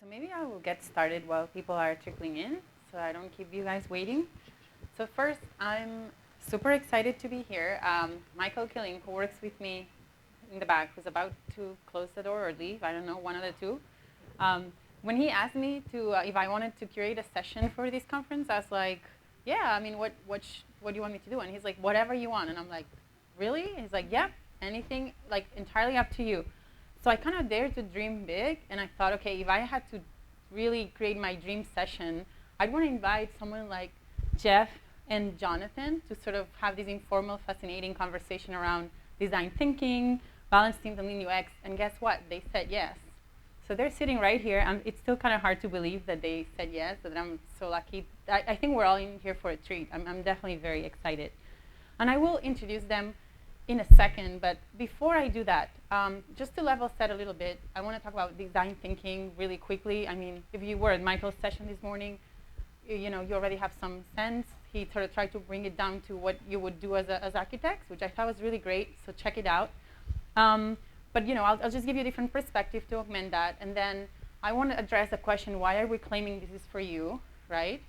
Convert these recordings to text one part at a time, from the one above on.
So maybe I will get started while people are trickling in so I don't keep you guys waiting. So first, I'm super excited to be here. Michael Killing, who works with me in the back, who's about to close the door or leave, I don't know, one of the two. When he asked me to, if I wanted to curate a session for this conference, I was like, yeah, I mean, what do you want me to do? And he's like, whatever you want. And I'm like, really? And he's like, yep, anything, like entirely up to you. So I kind of dared to dream big, and I thought, okay, if I had to really create my dream session, I'd want to invite someone like Jeff and Jonathan to sort of have this informal, fascinating conversation around design thinking, balanced teams, and lean UX. And guess what? They said yes. So they're sitting right here. It's still kind of hard to believe that they said yes, but I'm so lucky. I think we're all in here for a treat. I'm definitely very excited. And I will introduce them in a second, but before I do that, just to level set a little bit, I want to talk about design thinking really quickly. I mean, if you were at Michael's session this morning, you already have some sense. He sort of tried to bring it down to what you would do as architects, which I thought was really great, so check it out. But I'll just give you a different perspective to augment that, and then I want to address the question, why are we claiming this is for you, right?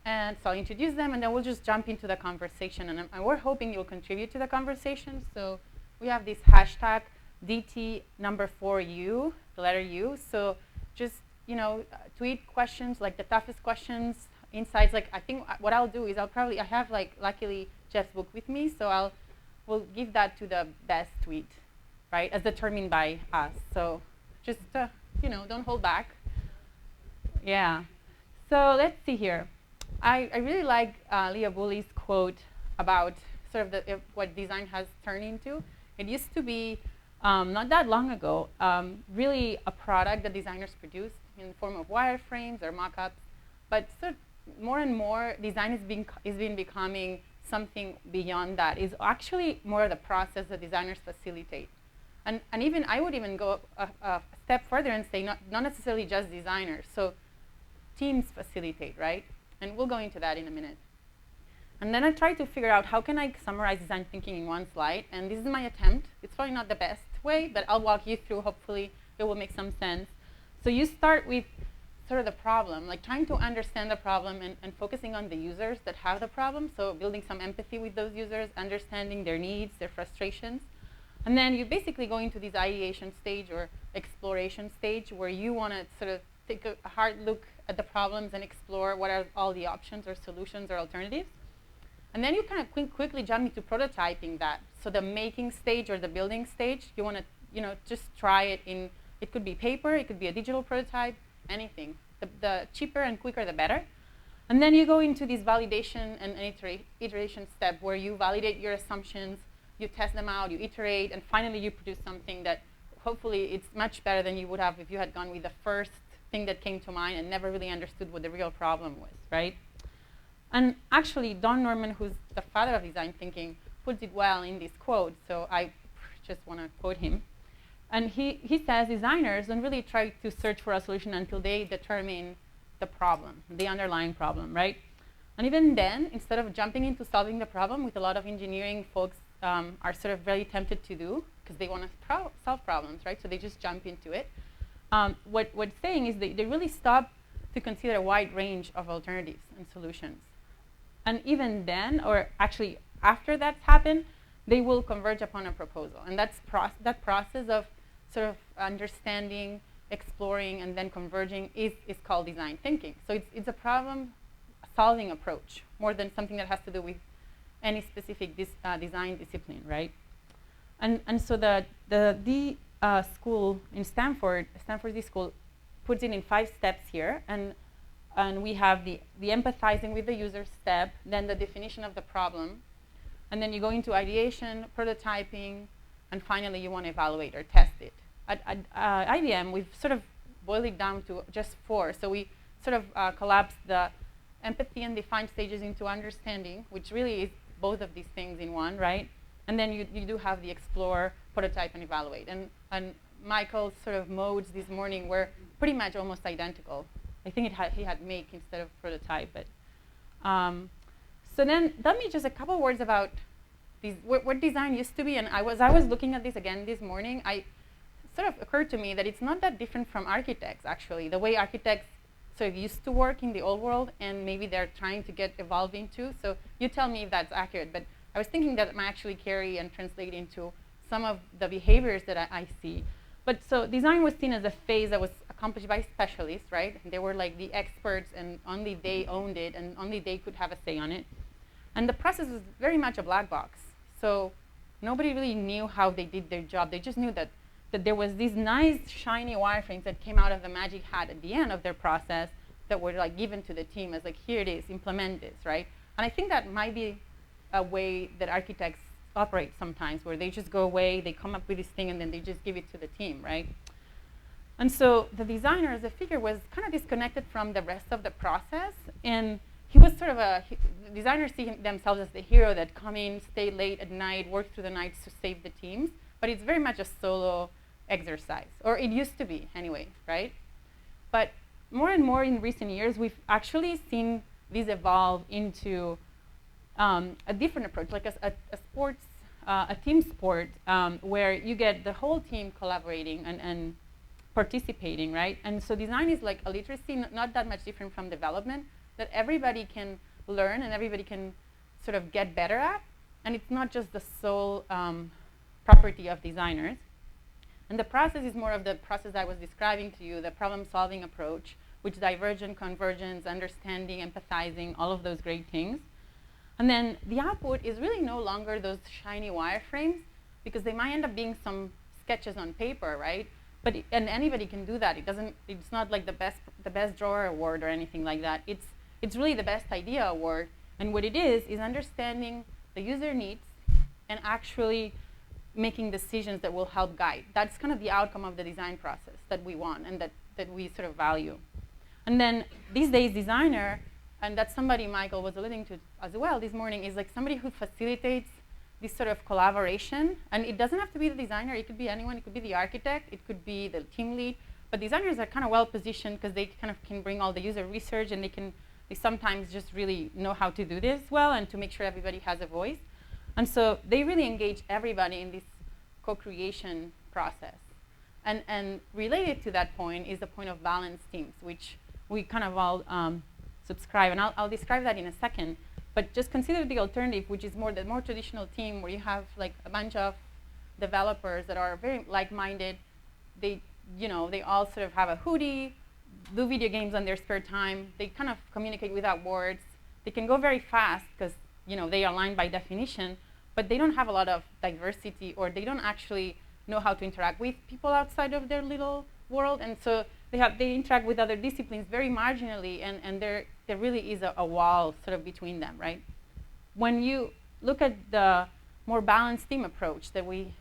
And so I'll introduce them, and then we'll just jump into the conversation. And we're hoping you'll contribute to the conversation. So we have this hashtag DT4U, the letter U. So just tweet questions, like the toughest questions, insights. Like I think what I'll do is I have like luckily Jeff's book with me, so we'll give that to the best tweet, right, as determined by us. So just don't hold back. Yeah. So let's see here. I really like Leah Woolley's quote about sort of what design has turned into. It used to be, not that long ago, really a product that designers produced in the form of wireframes or mock-ups. But sort of more and more, design is been becoming something beyond that. It's actually more of the process that designers facilitate. And even I would even go a step further and say not necessarily just designers. So teams facilitate, right? And we'll go into that in a minute. And then I tried to figure out how can I summarize design thinking in one slide. And this is my attempt. It's probably not the best way, but I'll walk you through. Hopefully, it will make some sense. So you start with sort of the problem, like trying to understand the problem and focusing on the users that have the problem. So building some empathy with those users, understanding their needs, their frustrations. And then you basically go into this ideation stage or exploration stage where you want to sort of take a hard look at the problems and explore what are all the options or solutions or alternatives. And then you kind of quickly jump into prototyping that. So the making stage or the building stage, you want to just try it in, it could be paper, it could be a digital prototype, anything. The cheaper and quicker, the better. And then you go into this validation and iteration step where you validate your assumptions, you test them out, you iterate, and finally you produce something that hopefully it's much better than you would have if you had gone with the first thing that came to mind and never really understood what the real problem was, right? And actually, Don Norman, who's the father of design thinking, puts it well in this quote, so I just want to quote him. And he says designers don't really try to search for a solution until they determine the problem, the underlying problem, right? And even then, instead of jumping into solving the problem, with a lot of engineering folks are sort of very tempted to do, because they want to solve problems, right? So they just jump into it. What it's saying is they really stop to consider a wide range of alternatives and solutions. And even then, or actually after that's happened, they will converge upon a proposal. And that process of sort of understanding, exploring, and then converging is called design thinking. So it's a problem-solving approach, more than something that has to do with any specific design discipline, right? And so the school in Stanford D School, puts it in 5 steps here, and we have the empathizing with the user step, then the definition of the problem, and then you go into ideation, prototyping, and finally you want to evaluate or test it. At IBM, we've sort of boiled it down to just 4. So we sort of collapsed the empathy and define stages into understanding, which really is both of these things in one, right? And then you do have the explore, prototype, and evaluate. And Michael's sort of modes this morning were pretty much almost identical. I think he had make instead of prototype. But so then tell me just a couple words about what design used to be. And I was looking at this again this morning. sort of occurred to me that it's not that different from architects, actually. The way architects sort of used to work in the old world, and maybe they're trying to get evolved into. So you tell me if that's accurate. But I was thinking that it might actually carry and translate into some of the behaviors that I see. But so design was seen as a phase that was accomplished by specialists, right? They were like the experts, and only they owned it, and only they could have a say on it. And the process was very much a black box. So nobody really knew how they did their job. They just knew that there was these nice, shiny wireframes that came out of the magic hat at the end of their process that were like given to the team as like, here it is, implement this, right? And I think that might be a way that architects operate sometimes, where they just go away, they come up with this thing, and then they just give it to the team, right? And so the designer as a figure was kind of disconnected from the rest of the process, and he was sort of the designers see themselves as the hero that come in, stay late at night, work through the nights to save the teams, but it's very much a solo exercise, or it used to be anyway, right? But more and more in recent years, we've actually seen these evolve into a different approach, like a sports, a team sport, where you get the whole team collaborating and participating, right? And so design is like a literacy, not that much different from development, that everybody can learn and everybody can sort of get better at. And it's not just the sole property of designers. And the process is more of the process I was describing to you, the problem-solving approach, which divergent, convergence, understanding, empathizing, all of those great things. And then the output is really no longer those shiny wireframes, because they might end up being some sketches on paper, right? But and anybody can do that. It's not like the best drawer award or anything like that. It's really the best idea award. And what it is understanding the user needs and actually making decisions that will help guide. That's kind of the outcome of the design process that we want and that we sort of value. And then these days, designer, and that's somebody Michael was alluding to as well this morning, is like somebody who facilitates this sort of collaboration. And it doesn't have to be the designer. It could be anyone. It could be the architect. It could be the team lead. But designers are kind of well positioned because they kind of can bring all the user research, and they sometimes just really know how to do this well and to make sure everybody has a voice. And so they really engage everybody in this co-creation process. And related to that point is the point of balanced teams, which we kind of all subscribe. And I'll describe that in a second. But just consider the alternative, which is the more traditional team, where you have like a bunch of developers that are very like-minded. They all sort of have a hoodie, do video games on their spare time. They kind of communicate without words. They can go very fast because they are aligned by definition, but they don't have a lot of diversity, or they don't actually know how to interact with people outside of their little world. And so they interact with other disciplines very marginally, and there really is a wall sort of between them, right? When you look at the more balanced team approach that we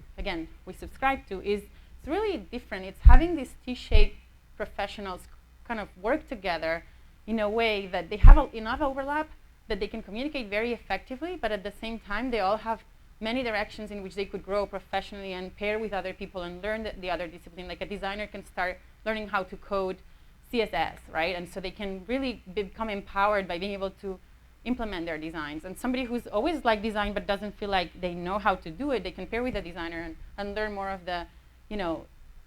subscribe to, it's really different. It's having these T-shaped professionals kind of work together in a way that they have enough overlap that they can communicate very effectively, but at the same time, they all have many directions in which they could grow professionally and pair with other people and learn the other discipline. Like a designer can start learning how to code CSS, right? And so they can really become empowered by being able to implement their designs. And somebody who's always liked design but doesn't feel like they know how to do it, they can pair with a designer and learn more of the,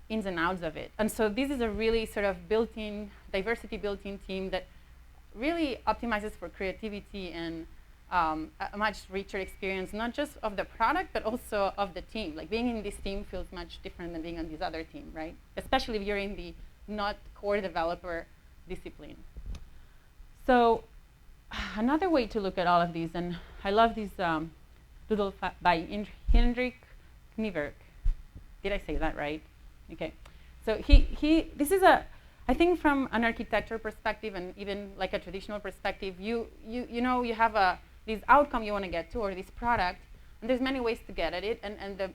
ins and outs of it. And so this is a really sort of built-in, diversity built-in team that really optimizes for creativity and a much richer experience, not just of the product, but also of the team. Like being in this team feels much different than being on this other team, right? Especially if you're in the not core developer discipline. So another way to look at all of these, and I love this doodle by Hendrik Kniewerk. Did I say that right? Okay. So this is I think from an architecture perspective and even like a traditional perspective, you have this outcome you want to get to, or this product, and there's many ways to get at it, and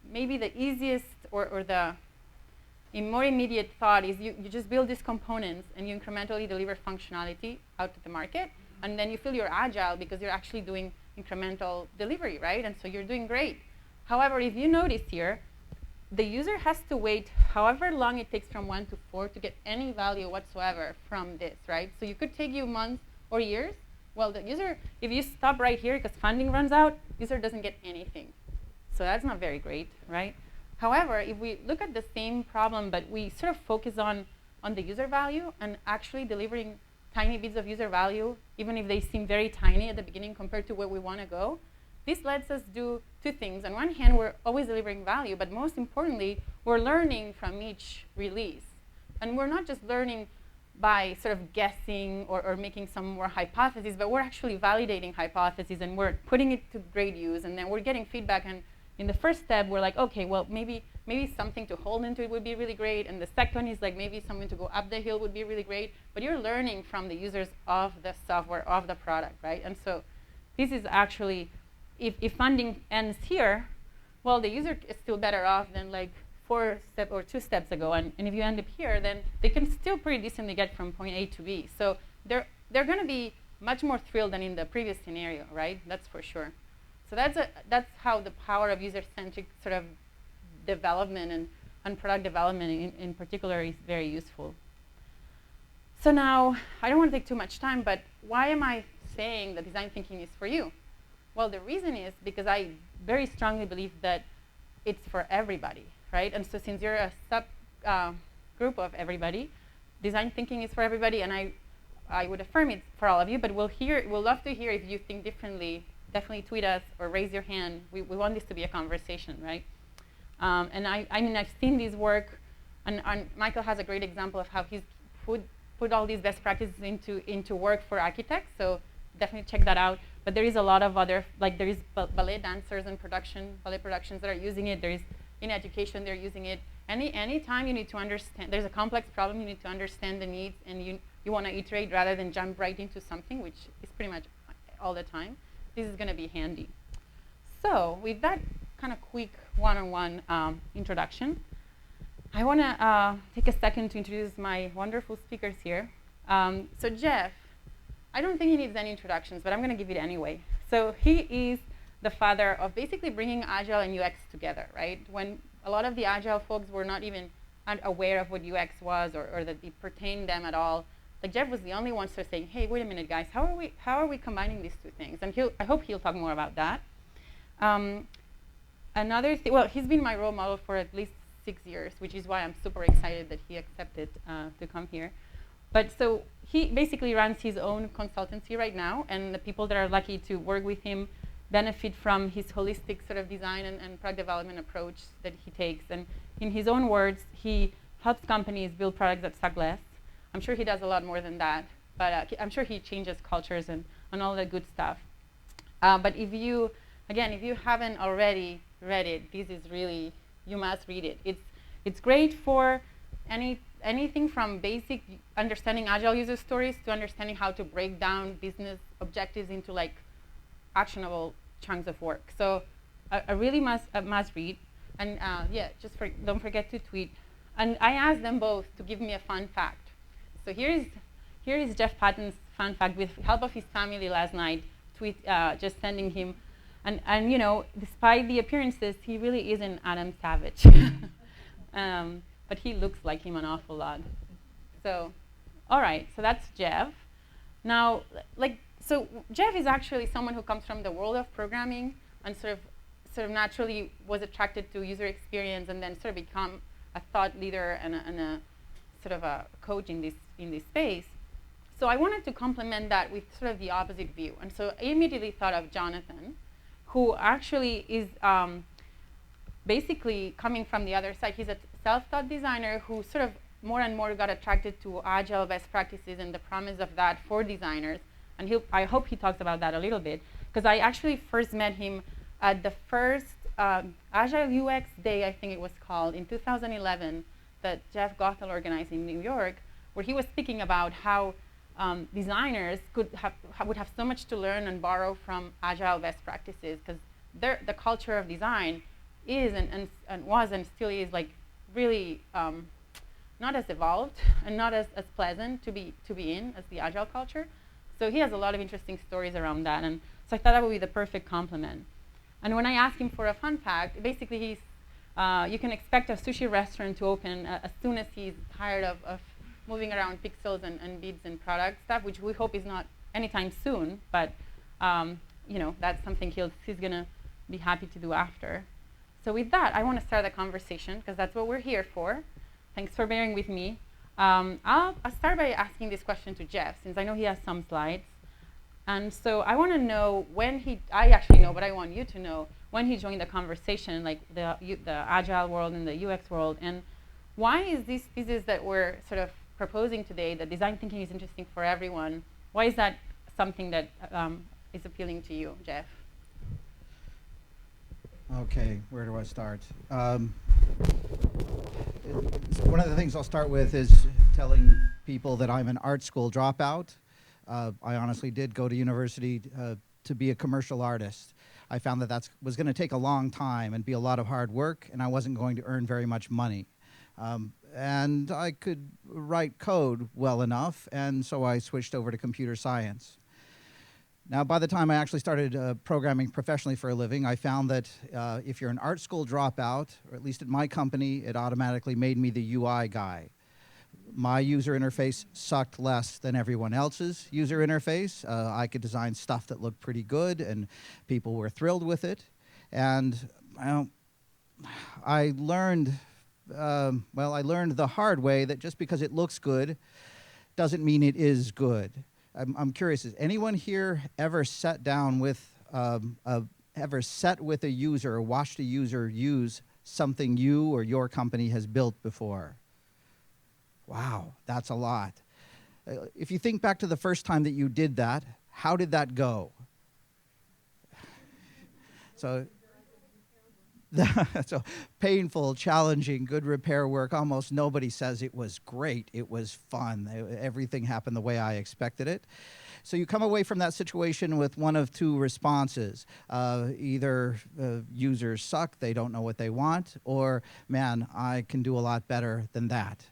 maybe the easiest or the more immediate thought is you just build these components and you incrementally deliver functionality out to the market, and then you feel you're agile because you're actually doing incremental delivery, right? And so you're doing great. However, if you notice here, the user has to wait however long it takes from 1 to 4 to get any value whatsoever from this, right? So you could take you months or years. Well, the user, if you stop right here because funding runs out, user doesn't get anything. So that's not very great, right? However, if we look at the same problem, but we sort of focus on the user value and actually delivering tiny bits of user value, even if they seem very tiny at the beginning compared to where we want to go, this lets us do two things. On one hand, we're always delivering value, but most importantly, we're learning from each release. And we're not just learning by sort of guessing or making some more hypotheses, but we're actually validating hypotheses and we're putting it to great use, and then we're getting feedback. And in the first step, we're like, okay, well, maybe something to hold into it would be really great. And the second is like maybe something to go up the hill would be really great. But you're learning from the users of the software, of the product, right? And so this is actually, if funding ends here, well, the user is still better off than like 2 steps ago. And if you end up here, then they can still pretty decently get from point A to B. So they're going to be much more thrilled than in the previous scenario, right? That's for sure. So that's how the power of user-centric sort of development and product development in particular is very useful. So now, I don't want to take too much time, but why am I saying that design thinking is for you? Well, the reason is because I very strongly believe that it's for everybody, right? And so since you're a sub group of everybody, design thinking is for everybody, and I would affirm it for all of you, but we'll love to hear if you think differently. Definitely tweet us or raise your hand. We want this to be a conversation, right? And I mean, I've seen this work, and Michael has a great example of how he's put all these best practices into work for architects, so definitely check that out. But there is a lot of other, like there is ballet dancers in ballet productions that are using it. There is, in education, they're using it. Any time you need to understand, there's a complex problem, you need to understand the needs, and you want to iterate rather than jump right into something, which is pretty much all the time. This is going to be handy. So with that kind of quick one-on-one introduction, I want to take a second to introduce my wonderful speakers here. So Jeff, I don't think he needs any introductions, but I'm going to give it anyway. So he is the father of basically bringing Agile and UX together, right? When a lot of the Agile folks were not even aware of what UX was or that it pertained them at all, like Jeff was the only one sort of saying, hey, wait a minute, guys, how are we combining these two things? And I hope he'll talk more about that. Another thing, well, he's been my role model for at least 6 years, which is why I'm super excited that he accepted to come here. But so he basically runs his own consultancy right now, and the people that are lucky to work with him benefit from his holistic sort of design and product development approach that he takes. And in his own words, he helps companies build products that suck less. I'm sure he does a lot more than that, but I'm sure he changes cultures and all the good stuff. But if you haven't already read it, this is really, you must read it. It's great for anything from basic understanding Agile user stories to understanding how to break down business objectives into like actionable chunks of work. So a really must read. And yeah, don't forget to tweet. And I asked them both to give me a fun fact. So here is Jeff Patton's fun fact with help of his family last night, just sending him. And you know, despite the appearances, he really isn't Adam Savage. But he looks like him an awful lot. So, all right, so that's Jeff. Now, so Jeff is actually someone who comes from the world of programming and sort of naturally was attracted to user experience and then sort of become a thought leader and a sort of a coach in this space. So I wanted to complement that with sort of the opposite view. And so I immediately thought of Jonathan, who actually is basically coming from the other side. He's a self-taught designer who sort of more and more got attracted to Agile best practices and the promise of that for designers. And I hope he talks about that a little bit, because I actually first met him at the first Agile UX Day, I think it was called, in 2011, that Jeff Gothel organized in New York, where he was speaking about how designers would have so much to learn and borrow from Agile best practices, because the culture of design is and was and still is like really not as evolved and not as pleasant to be in as the Agile culture. So he has a lot of interesting stories around that, and so I thought that would be the perfect complement. And when I asked him for a fun fact, basically you can expect a sushi restaurant to open as soon as he's tired of moving around pixels and beads and product stuff, which we hope is not anytime soon, but you know, that's something he's gonna be happy to do after. So with that, I want to start the conversation because that's what we're here for. Thanks for bearing with me. I'll start by asking this question to Jeff, since I know he has some slides. And so I want to know I actually know, but I want you to know when he joined the conversation, like the agile world and the UX world, and why is this thesis that we're sort of proposing today, that design thinking is interesting for everyone, why is that something that is appealing to you, Jeff? Okay, where do I start? One of the things I'll start with is telling people that I'm an art school dropout. I honestly did go to university to be a commercial artist. I found that was going to take a long time and be a lot of hard work, and I wasn't going to earn very much money. And I could write code well enough, and so I switched over to computer science. Now, by the time I actually started programming professionally for a living, I found that if you're an art school dropout, or at least at my company, it automatically made me the UI guy. My user interface sucked less than everyone else's user interface. I could design stuff that looked pretty good, and people were thrilled with it. And I learned the hard way that just because it looks good doesn't mean it is good. I'm curious, has anyone here ever sat down with a user or watched a user use something you or your company has built before? Wow, that's a lot. If you think back to the first time that you did that, how did that go? So painful, challenging, good repair work. Almost nobody says it was great. It was fun. Everything happened the way I expected it. So you come away from that situation with one of two responses. Either users suck, they don't know what they want, or, man, I can do a lot better than that.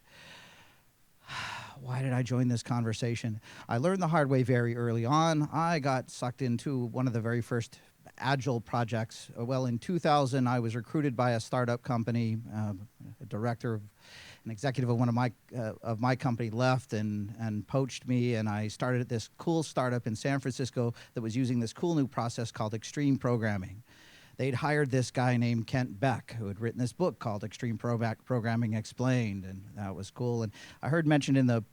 Why did I join this conversation? I learned the hard way very early on. I got sucked into one of the very first agile projects. Well, in 2000, I was recruited by a startup company. A director, an executive of one of my company left and poached me, and I started at this cool startup in San Francisco that was using this cool new process called extreme programming. They'd hired this guy named Kent Beck, who had written this book called Extreme Programming Explained, and that was cool. And I heard mentioned in the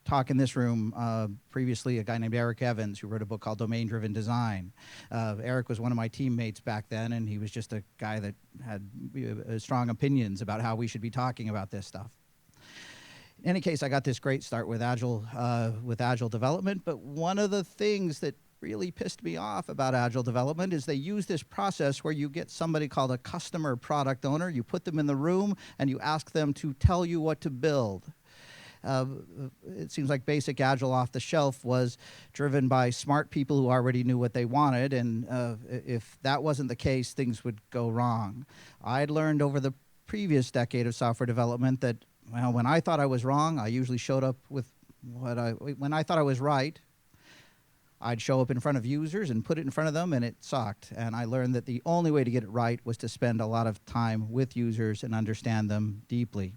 talk in this room previously a guy named Eric Evans, who wrote a book called Domain-Driven Design. Eric was one of my teammates back then, and he was just a guy that had strong opinions about how we should be talking about this stuff. In any case, I got this great start with agile development, but one of the things that really pissed me off about agile development is they use this process where you get somebody called a customer product owner, you put them in the room, and you ask them to tell you what to build. It seems like basic agile off the shelf was driven by smart people who already knew what they wanted, and if that wasn't the case, things would go wrong. I'd learned over the previous decade of software development that, well, when I thought I was wrong, I usually showed up with when I thought I was right, I'd show up in front of users and put it in front of them, and it sucked. And I learned that the only way to get it right was to spend a lot of time with users and understand them deeply.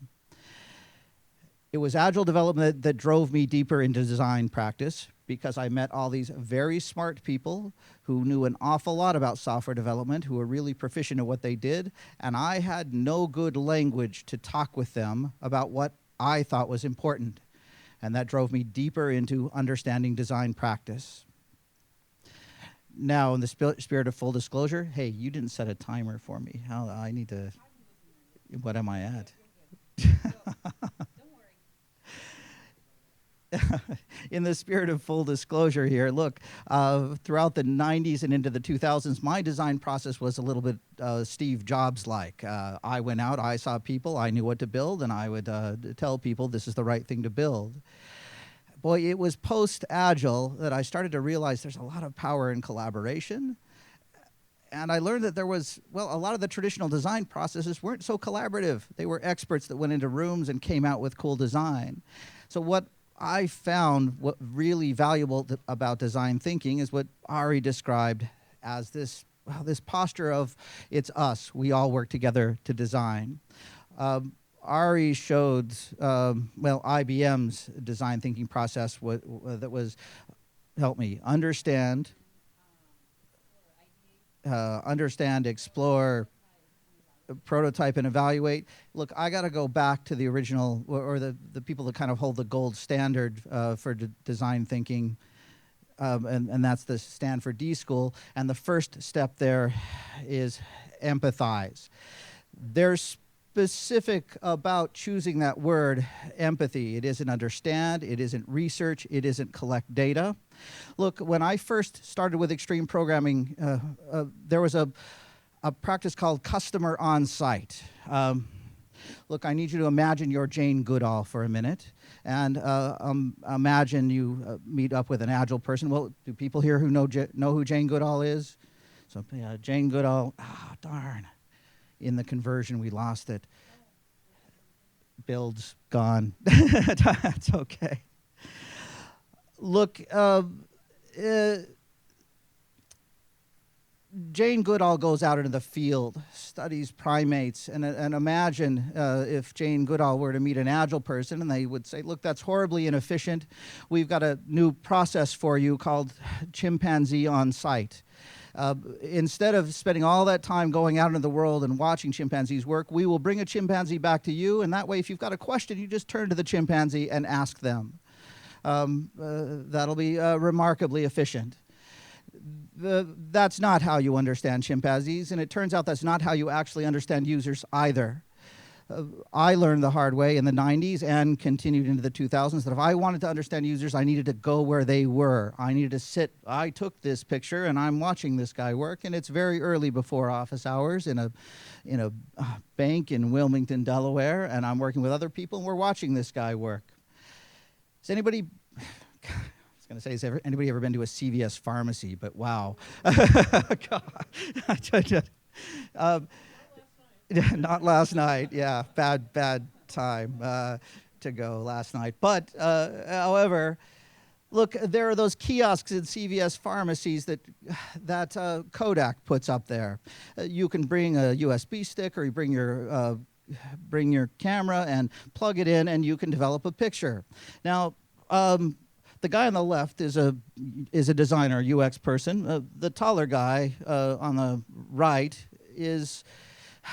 It was agile development that drove me deeper into design practice, because I met all these very smart people who knew an awful lot about software development, who were really proficient at what they did, and I had no good language to talk with them about what I thought was important. And that drove me deeper into understanding design practice. Now, in the spirit of full disclosure, hey, you didn't set a timer for me. I need to, what am I at? In the spirit of full disclosure here, look, throughout the 90s and into the 2000s, my design process was a little bit Steve Jobs-like. I went out, I saw people, I knew what to build, and I would tell people this is the right thing to build. Boy, it was post-Agile that I started to realize there's a lot of power in collaboration. And I learned that there was, well, a lot of the traditional design processes weren't so collaborative. They were experts that went into rooms and came out with cool design. So what I found what really valuable about design thinking is what Ari described as this posture of it's us. We all work together to design. Ari showed, IBM's design thinking process that was, help me, understand, explore, prototype and evaluate. Look, I got to go back to the original, or the people that kind of hold the gold standard for design thinking, and that's the Stanford D School. And the first step there is empathize. There's specific about choosing that word, empathy. It isn't understand, it isn't research, it isn't collect data. Look, when I first started with extreme programming, there was a practice called customer on site. Look, I need you to imagine you're Jane Goodall for a minute, and imagine you meet up with an Agile person. Well, do people here who know who Jane Goodall is? So Jane Goodall, darn. In the conversion, we lost it. Build's gone. That's okay. Look, Jane Goodall goes out into the field, studies primates, and imagine if Jane Goodall were to meet an Agile person and they would say, look, that's horribly inefficient. We've got a new process for you called chimpanzee on site. Instead of spending all that time going out into the world and watching chimpanzees work, we will bring a chimpanzee back to you, and that way if you've got a question, you just turn to the chimpanzee and ask them. That'll be remarkably efficient. That's not how you understand chimpanzees, and it turns out that's not how you actually understand users either. I learned the hard way in the 90s and continued into the 2000s that if I wanted to understand users, I needed to go where they were. I needed to sit. I took this picture, and I'm watching this guy work, and it's very early before office hours in a bank in Wilmington, Delaware, and I'm working with other people, and we're watching this guy work. Has anybody... I was going to say, has anybody ever been to a CVS pharmacy? But wow. God. Not last night. Yeah, bad time to go last night. But however, look, there are those kiosks in CVS pharmacies that Kodak puts up there. You can bring a USB stick, or you bring your camera and plug it in, and you can develop a picture. Now, the guy on the left is a designer, UX person. The taller guy on the right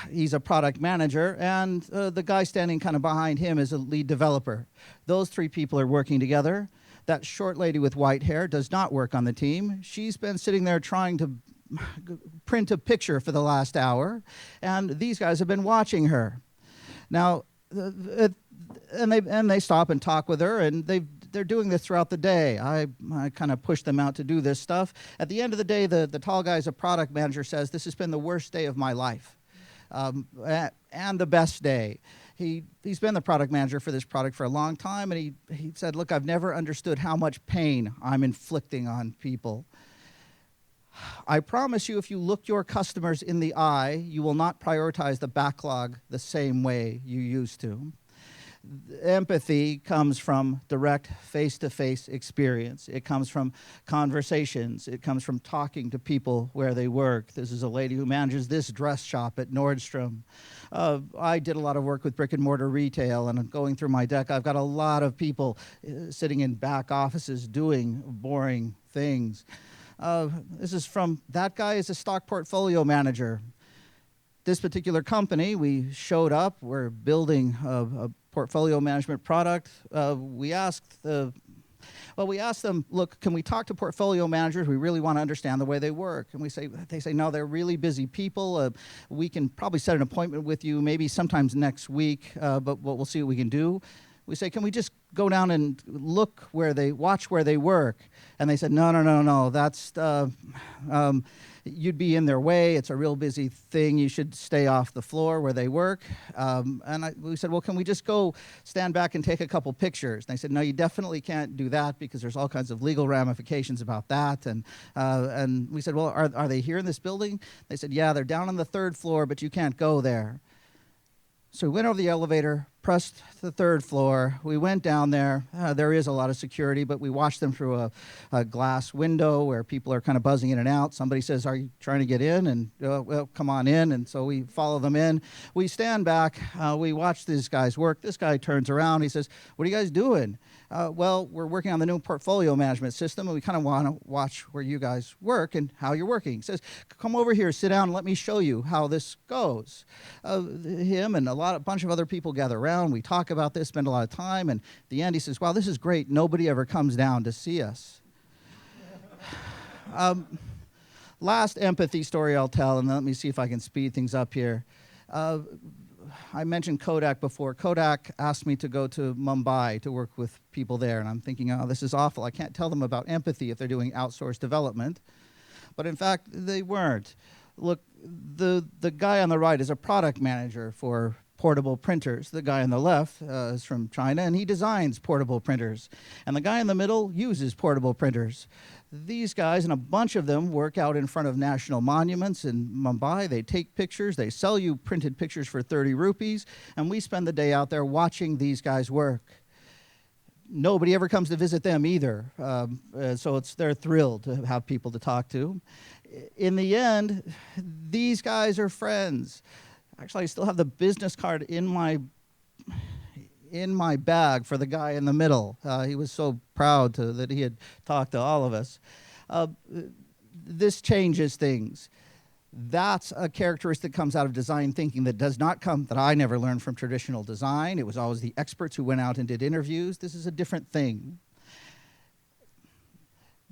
he's a product manager, and the guy standing kind of behind him is a lead developer. Those three people are working together. That short lady with white hair does not work on the team. She's been sitting there trying to print a picture for the last hour, and these guys have been watching her. Now, and they stop and talk with her, and they're doing this throughout the day. I kind of push them out to do this stuff. At the end of the day, the tall guy's a product manager, says, this has been the worst day of my life. And the best day. He's been the product manager for this product for a long time, and he said, look, I've never understood how much pain I'm inflicting on people. I promise you, if you look your customers in the eye, you will not prioritize the backlog the same way you used to. Empathy comes from direct face-to-face experience. It comes from conversations. It comes from talking to people where they work. This is a lady who manages this dress shop at Nordstrom. I did a lot of work with brick and mortar retail, and going through my deck, I've got a lot of people sitting in back offices doing boring things. This is from, that guy is a stock portfolio manager. This particular company, we showed up, we're building a portfolio management product. We asked them, look, can we talk to portfolio managers? We really want to understand the way they work. And they say, no, they're really busy people. We can probably set an appointment with you maybe sometimes next week, but we'll see what we can do. We say, can we just go down and watch where they work? And they said, no, that's, you'd be in their way. It's a real busy thing. You should stay off the floor where they work. We said, well, can we just go stand back and take a couple pictures? And they said, no, you definitely can't do that because there's all kinds of legal ramifications about that. And we said, well, are they here in this building? They said, yeah, they're down on the 3rd floor, but you can't go there. So we went over the elevator, pressed the 3rd floor. We went down there. There is a lot of security, but we watched them through a glass window where people are kind of buzzing in and out. Somebody says, "Are you trying to get in?" And, well, come on in. And so we follow them in. We stand back. We watch these guys work. This guy turns around. He says, "What are you guys doing?" Well, we're working on the new portfolio management system, and we kind of want to watch where you guys work and how you're working. He says, "Come over here, sit down, and let me show you how this goes." Him and a bunch of other people gather around. We talk about this, spend a lot of time, and at the end he says, "Wow, this is great. Nobody ever comes down to see us." Last empathy story I'll tell, and let me see if I can speed things up here. I mentioned Kodak before. Kodak asked me to go to Mumbai to work with people there, and I'm thinking, oh, this is awful. I can't tell them about empathy if they're doing outsourced development. But in fact, they weren't. Look, the guy on the right is a product manager for portable printers. The guy on the left is from China, and he designs portable printers. And the guy in the middle uses portable printers. These guys, and a bunch of them, work out in front of national monuments in Mumbai. They take pictures. They sell you printed pictures for 30 rupees, and we spend the day out there watching these guys work. Nobody ever comes to visit them either, so they're thrilled to have people to talk to. In the end, these guys are friends. Actually, I still have the business card in my bag for the guy in the middle. He was so proud that he had talked to all of us. This changes things. That's a characteristic that comes out of design thinking that I never learned from traditional design. It was always the experts who went out and did interviews. This is a different thing.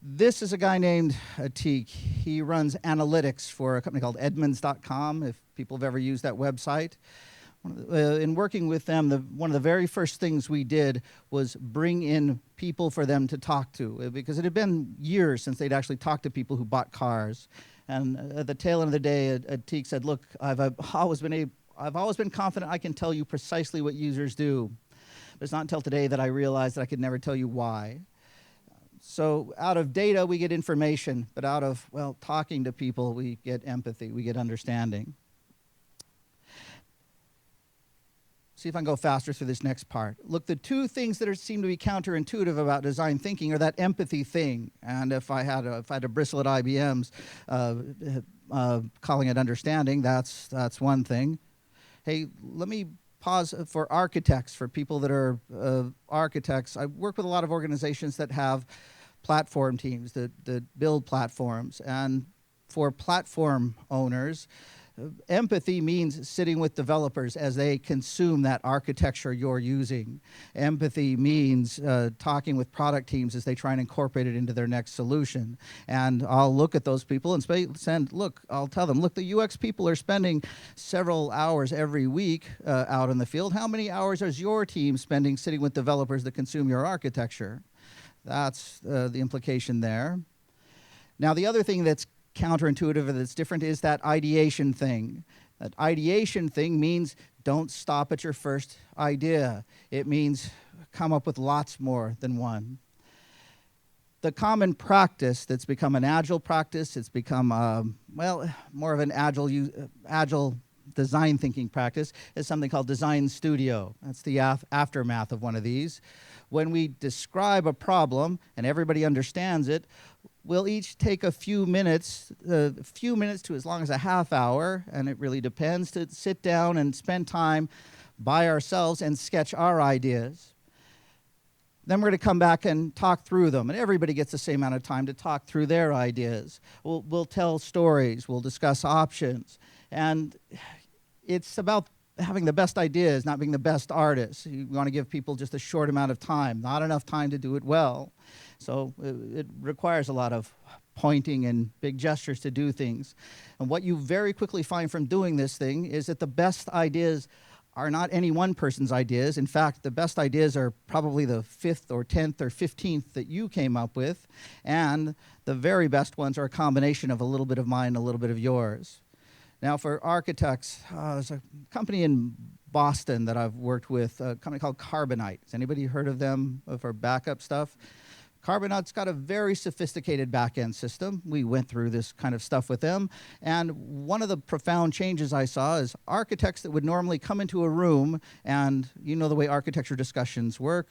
This is a guy named Atik. He runs analytics for a company called Edmunds.com, if people have ever used that website. In working with them, one of the very first things we did was bring in people for them to talk to, because it had been years since they'd actually talked to people who bought cars. And at the tail end of the day, Atik said, "Look, I've always been confident I can tell you precisely what users do. But it's not until today that I realized that I could never tell you why." So out of data, we get information, but out of, well, talking to people, we get empathy, we get understanding. See if I can go faster through this next part. Look, the two things that seem to be counterintuitive about design thinking are that empathy thing. And if I had to bristle at IBM's calling it understanding, that's one thing. Hey, let me pause for architects, for people that are architects. I work with a lot of organizations that have platform teams that build platforms. And for platform owners, empathy means sitting with developers as they consume that architecture you're using. Empathy means talking with product teams as they try and incorporate it into their next solution. And I'll look at those people and I'll tell them, look, the UX people are spending several hours every week out in the field. How many hours is your team spending sitting with developers that consume your architecture? That's the implication there. Now, the other thing that's counterintuitive or that's different is that ideation thing. That ideation thing means don't stop at your first idea. It means come up with lots more than one. The common practice that's become an agile practice, it's become, more of an agile design thinking practice, is something called design studio. That's the aftermath of one of these. When we describe a problem and everybody understands it, we'll each take a few minutes to as long as a half hour, and it really depends, to sit down and spend time by ourselves and sketch our ideas. Then we're going to come back and talk through them, and everybody gets the same amount of time to talk through their ideas. We'll tell stories, we'll discuss options, and it's about having the best ideas, not being the best artists. You want to give people just a short amount of time, not enough time to do it well. So it requires a lot of pointing and big gestures to do things. And what you very quickly find from doing this thing is that the best ideas are not any one person's ideas. In fact, the best ideas are probably the 5th or 10th or 15th that you came up with. And the very best ones are a combination of a little bit of mine and a little bit of yours. Now, for architects, there's a company in Boston that I've worked with, a company called Carbonite. Has anybody heard of them for backup stuff? Carbonaut's got a very sophisticated back-end system. We went through this kind of stuff with them. And one of the profound changes I saw is architects that would normally come into a room, and you know the way architecture discussions work.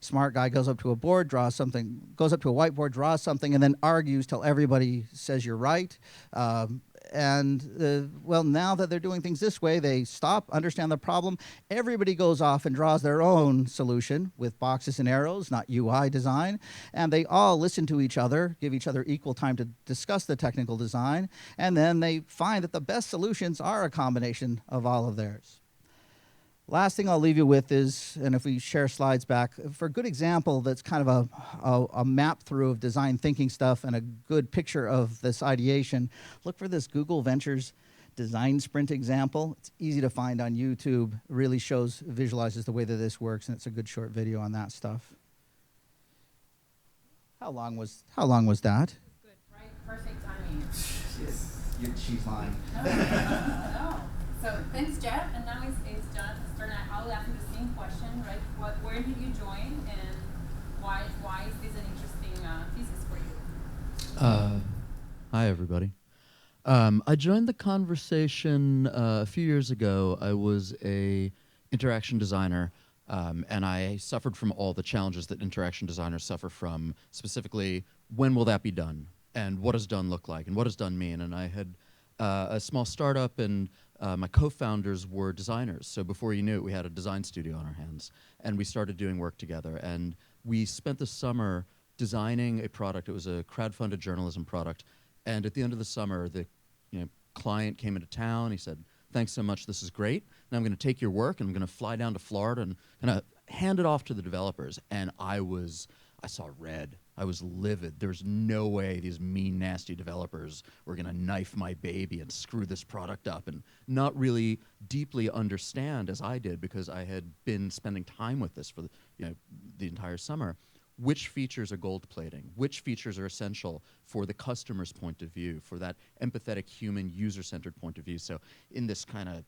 Smart guy goes up to a board, draws something, goes up to a whiteboard, draws something, and then argues till everybody says you're right. Well, now that they're doing things this way, they stop, understand the problem. Everybody goes off and draws their own solution with boxes and arrows, not UI design. And they all listen to each other, give each other equal time to discuss the technical design. And then they find that the best solutions are a combination of all of theirs. Last thing I'll leave you with is, and if we share slides back, for a good example that's kind of a map through of design thinking stuff and a good picture of this ideation, look for this Google Ventures design sprint example. It's easy to find on YouTube. It really visualizes the way that this works, and it's a good short video on that stuff. How long was that? Good, right? Perfect timing. She's lying. No. So thanks, Jeff. And now it's Jonathan's turn. I'll ask you the same question, right? Where did you join, and why is this an interesting thesis for you? Hi, everybody. I joined the conversation a few years ago. I was a interaction designer, and I suffered from all the challenges that interaction designers suffer from, specifically, when will that be done? And what does done look like? And what does done mean? And I had a small startup, and my co-founders were designers. So before you knew it, we had a design studio on our hands. And we started doing work together. And we spent the summer designing a product. It was a crowdfunded journalism product. And at the end of the summer, the client came into town. He said, "Thanks so much. This is great. Now I'm going to take your work, and I'm going to fly down to Florida and kind of hand it off to the developers." And I saw red. I was livid. There's no way these mean, nasty developers were going to knife my baby and screw this product up and not really deeply understand, as I did, because I had been spending time with this for the entire summer, which features are gold plating, which features are essential for the customer's point of view, for that empathetic, human, user-centered point of view. So in this kind of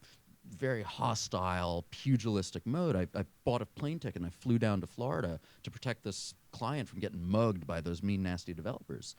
very hostile, pugilistic mode, I bought a plane ticket and I flew down to Florida to protect this client from getting mugged by those mean, nasty developers.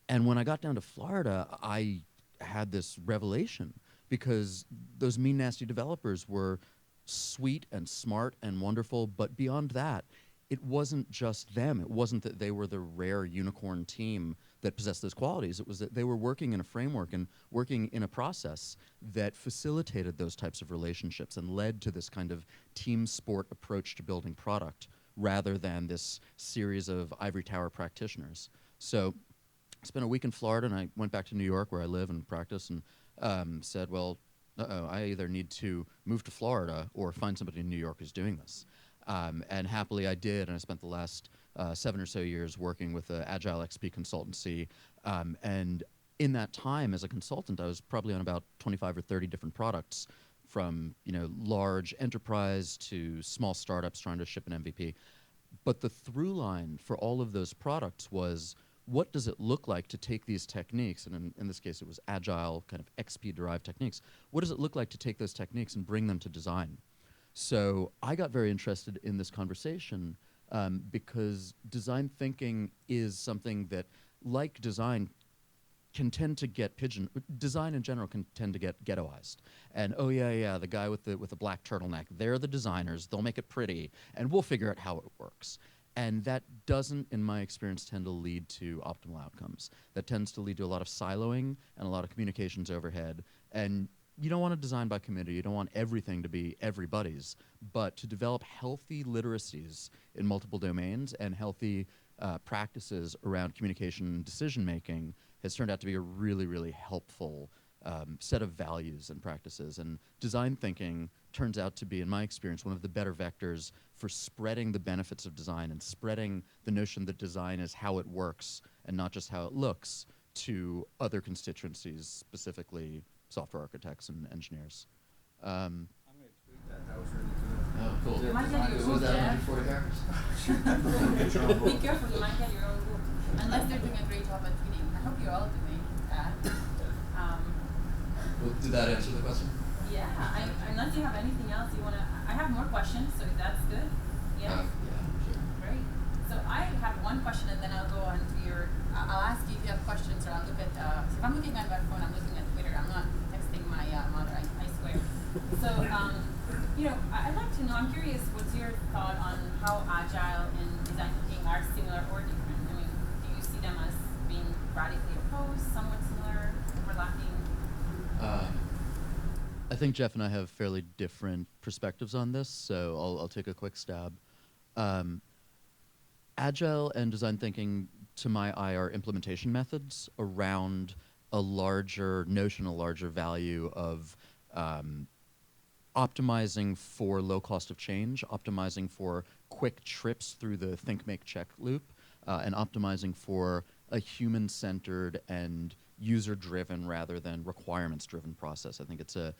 And when I got down to Florida, I had this revelation, because those mean, nasty developers were sweet and smart and wonderful, but beyond that, it wasn't just them. It wasn't that they were the rare unicorn team that possessed those qualities. It was that they were working in a framework and working in a process that facilitated those types of relationships and led to this kind of team sport approach to building product, rather than this series of ivory tower practitioners. So I spent a week in Florida, and I went back to New York, where I live and practice, and said, well, I either need to move to Florida or find somebody in New York who's doing this. And happily I did, and I spent the last 7 or so years working with the Agile XP consultancy. And in that time as a consultant, I was probably on about 25 or 30 different products, from large enterprise to small startups trying to ship an MVP. But the through line for all of those products was, what does it look like to take these techniques, and in this case it was Agile, kind of XP-derived techniques, what does it look like to take those techniques and bring them to design? So I got very interested in this conversation because design thinking is something that, like design, can tend to get design in general can tend to get ghettoized. And oh yeah, the guy with the black turtleneck, they're the designers, they'll make it pretty, and we'll figure out how it works. And that doesn't, in my experience, tend to lead to optimal outcomes. That tends to lead to a lot of siloing and a lot of communications overhead. And you don't want to design by committee. You don't want everything to be everybody's. But to develop healthy literacies in multiple domains and healthy practices around communication and decision-making has turned out to be a really, really helpful set of values and practices. And design thinking turns out to be, in my experience, one of the better vectors for spreading the benefits of design and spreading the notion that design is how it works and not just how it looks to other constituencies, specifically software architects and engineers. I'm going to tweet that. That was really good. Oh, cool. You might get your Was book, that Jeff. 140 characters? Be careful, you might get your own book. Unless they're doing a great job at tweeting. I hope you're all doing that. Well, did that answer the question? Yeah, unless you have anything else you want to... I have more questions, so if that's good. Yeah? Yeah, sure. Great. So So I have one question, and then I'll go on to your. I'll ask you if you have questions, or I'll look at. So if I'm looking at my phone, I'm looking at Twitter. I'm not texting my mother. I swear. So I'd like to know. I'm curious. What's your thought on how agile and design thinking are similar or different? I mean, do you see them as being radically opposed, somewhat similar, overlapping? I think Jeff and I have fairly different perspectives on this, so I'll take a quick stab. Agile and design thinking, to my eye, are implementation methods around a larger notion, a larger value of optimizing for low cost of change, optimizing for quick trips through the think, make, check loop, and optimizing for a human-centered and user-driven rather than requirements-driven process. I think it's a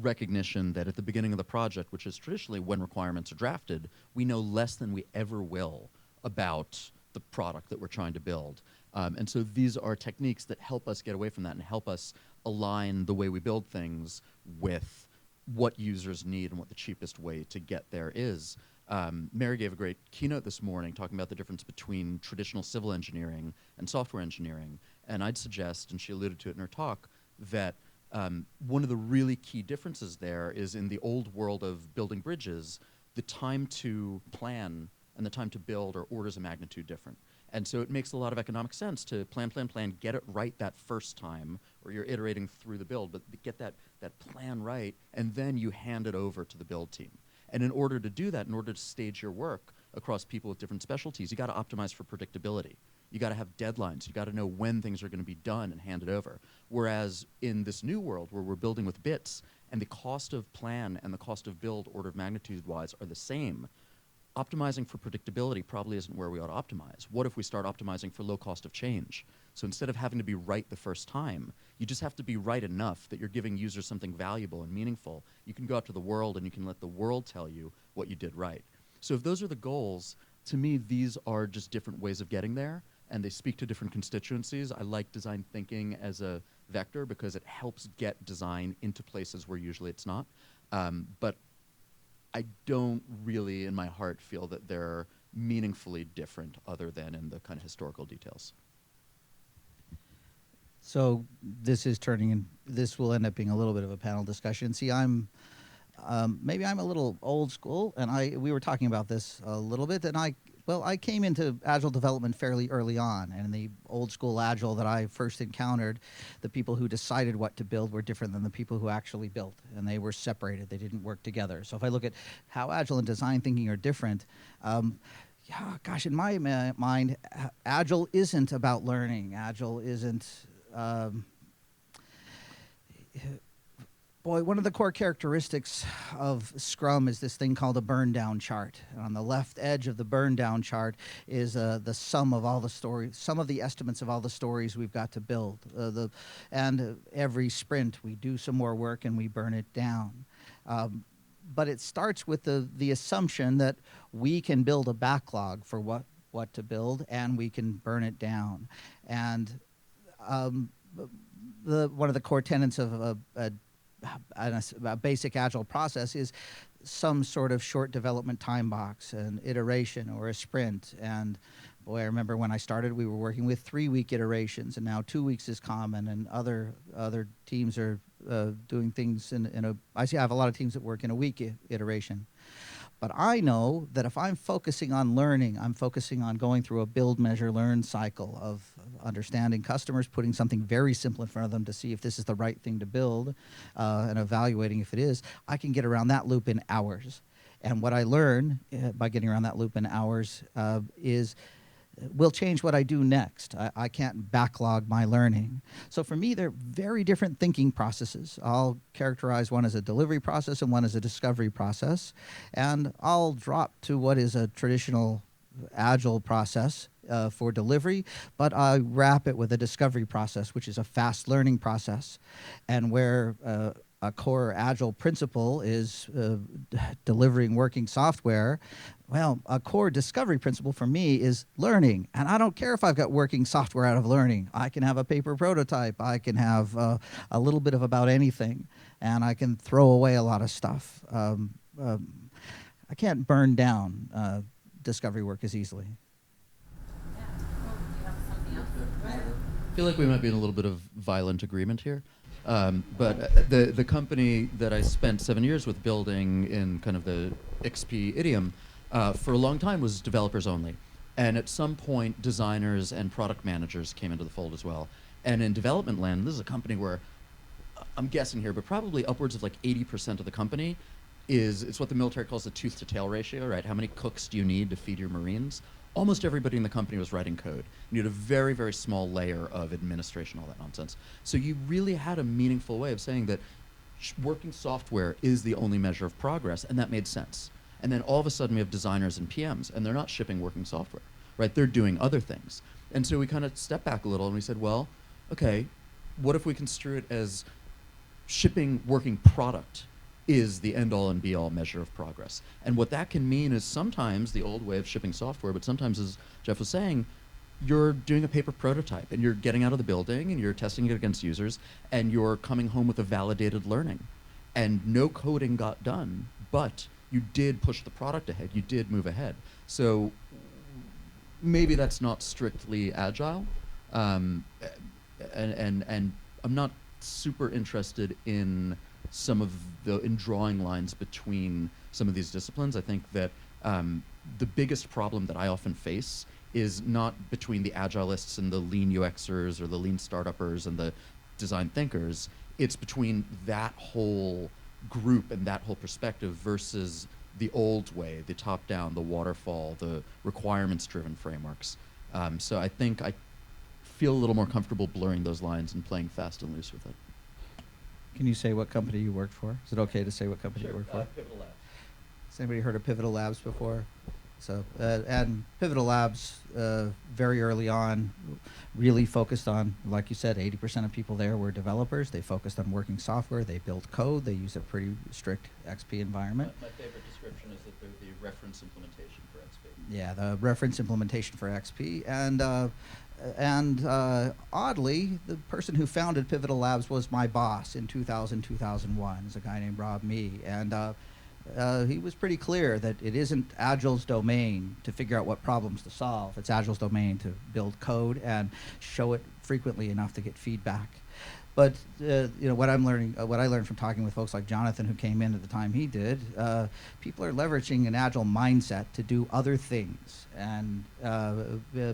recognition that at the beginning of the project, which is traditionally when requirements are drafted, we know less than we ever will about the product that we're trying to build. And so these are techniques that help us get away from that and help us align the way we build things with what users need and what the cheapest way to get there is. Mary gave a great keynote this morning talking about the difference between traditional civil engineering and software engineering. And I'd suggest, and she alluded to it in her talk, that one of the really key differences there is in the old world of building bridges, the time to plan and the time to build are orders of magnitude different. And so it makes a lot of economic sense to plan, get it right that first time, or you're iterating through the build, but get that plan right, and then you hand it over to the build team. And in order to do that, in order to stage your work across people with different specialties, you got to optimize for predictability. You got to have deadlines. You got to know when things are going to be done and handed over. Whereas in this new world where we're building with bits, and the cost of plan and the cost of build order of magnitude-wise are the same, optimizing for predictability probably isn't where we ought to optimize. What if we start optimizing for low cost of change? So instead of having to be right the first time, you just have to be right enough that you're giving users something valuable and meaningful. You can go out to the world and you can let the world tell you what you did right. So if those are the goals, to me, these are just different ways of getting there, and they speak to different constituencies. I like design thinking as a vector because it helps get design into places where usually it's not. But I don't really, in my heart, feel that they're meaningfully different other than in the kind of historical details. So this will end up being a little bit of a panel discussion. See, maybe I'm a little old school, and we were talking about this a little bit, and I came into Agile development fairly early on, and in the old school Agile that I first encountered, the people who decided what to build were different than the people who actually built, and they were separated. They didn't work together. So if I look at how Agile and design thinking are different, in my mind, Agile isn't about learning. Agile isn't... one of the core characteristics of Scrum is this thing called a burn down chart. And on the left edge of the burn down chart is the sum of all the stories, some of the estimates of all the stories we've got to build. And every sprint we do some more work and we burn it down. But it starts with the assumption that we can build a backlog for what to build, and we can burn it down. And one of the core tenets of a basic Agile process is some sort of short development time box, an iteration or a sprint. And boy, I remember when I started, we were working with 3-week iterations, and now 2 weeks is common, and other teams are doing things I have a lot of teams that work in a week iteration. But I know that if I'm focusing on learning, I'm focusing on going through a build, measure, learn cycle of understanding customers, putting something very simple in front of them to see if this is the right thing to build, and evaluating if it is, I can get around that loop in hours. And what I learn by getting around that loop in hours will change what I do next. I can't backlog my learning. So for me, they're very different thinking processes. I'll characterize one as a delivery process and one as a discovery process. And I'll drop to what is a traditional Agile process for delivery, but I wrap it with a discovery process, which is a fast learning process. And where a core Agile principle is delivering working software, well, a core discovery principle for me is learning. And I don't care if I've got working software out of learning. I can have a paper prototype. I can have a little bit of about anything. And I can throw away a lot of stuff. I can't burn down discovery work as easily. feel like we might be in a little bit of violent agreement here. But the company that I spent 7 years with building in kind of the XP idiom for a long time was developers only. And at some point, designers and product managers came into the fold as well. And in development land, this is a company where, I'm guessing here, but probably upwards of like 80% of the company it's what the military calls the tooth to tail ratio, right? How many cooks do you need to feed your Marines? Almost everybody in the company was writing code. You had a very, very small layer of administration, all that nonsense. So you really had a meaningful way of saying that working software is the only measure of progress, and that made sense. And then all of a sudden we have designers and PMs, and they're not shipping working software, right? They're doing other things. And so we kind of stepped back a little and we said, well, okay, what if we construe it as shipping working product is the end-all and be-all measure of progress? And what that can mean is sometimes the old way of shipping software, but sometimes, as Jeff was saying, you're doing a paper prototype and you're getting out of the building and you're testing it against users and you're coming home with a validated learning. And no coding got done, but you did push the product ahead, you did move ahead. So maybe that's not strictly agile, and I'm not super interested in drawing lines between some of these disciplines. I think that the biggest problem that I often face is not between the agilists and the lean UXers or the lean startuppers and the design thinkers. It's between that whole group and that whole perspective versus the old way, the top-down, the waterfall, the requirements-driven frameworks. So I think I feel a little more comfortable blurring those lines and playing fast and loose with it. Can you say what company you worked for? Is it okay to say what company you worked for? Pivotal Labs. Has anybody heard of Pivotal Labs before? So, and Pivotal Labs, very early on, really focused on, like you said, 80% of people there were developers. They focused on working software. They built code. They used a pretty strict XP environment. My favorite description is that they're the reference implementation for XP. Yeah, the reference implementation for XP. And oddly, the person who founded Pivotal Labs was my boss in 2000, 2001. It's a guy named Rob Mee. And he was pretty clear that it isn't Agile's domain to figure out what problems to solve. It's Agile's domain to build code and show it frequently enough to get feedback. But what I'm learning, what I learned from talking with folks like Jonathan, who came in at the time he did, people are leveraging an agile mindset to do other things, and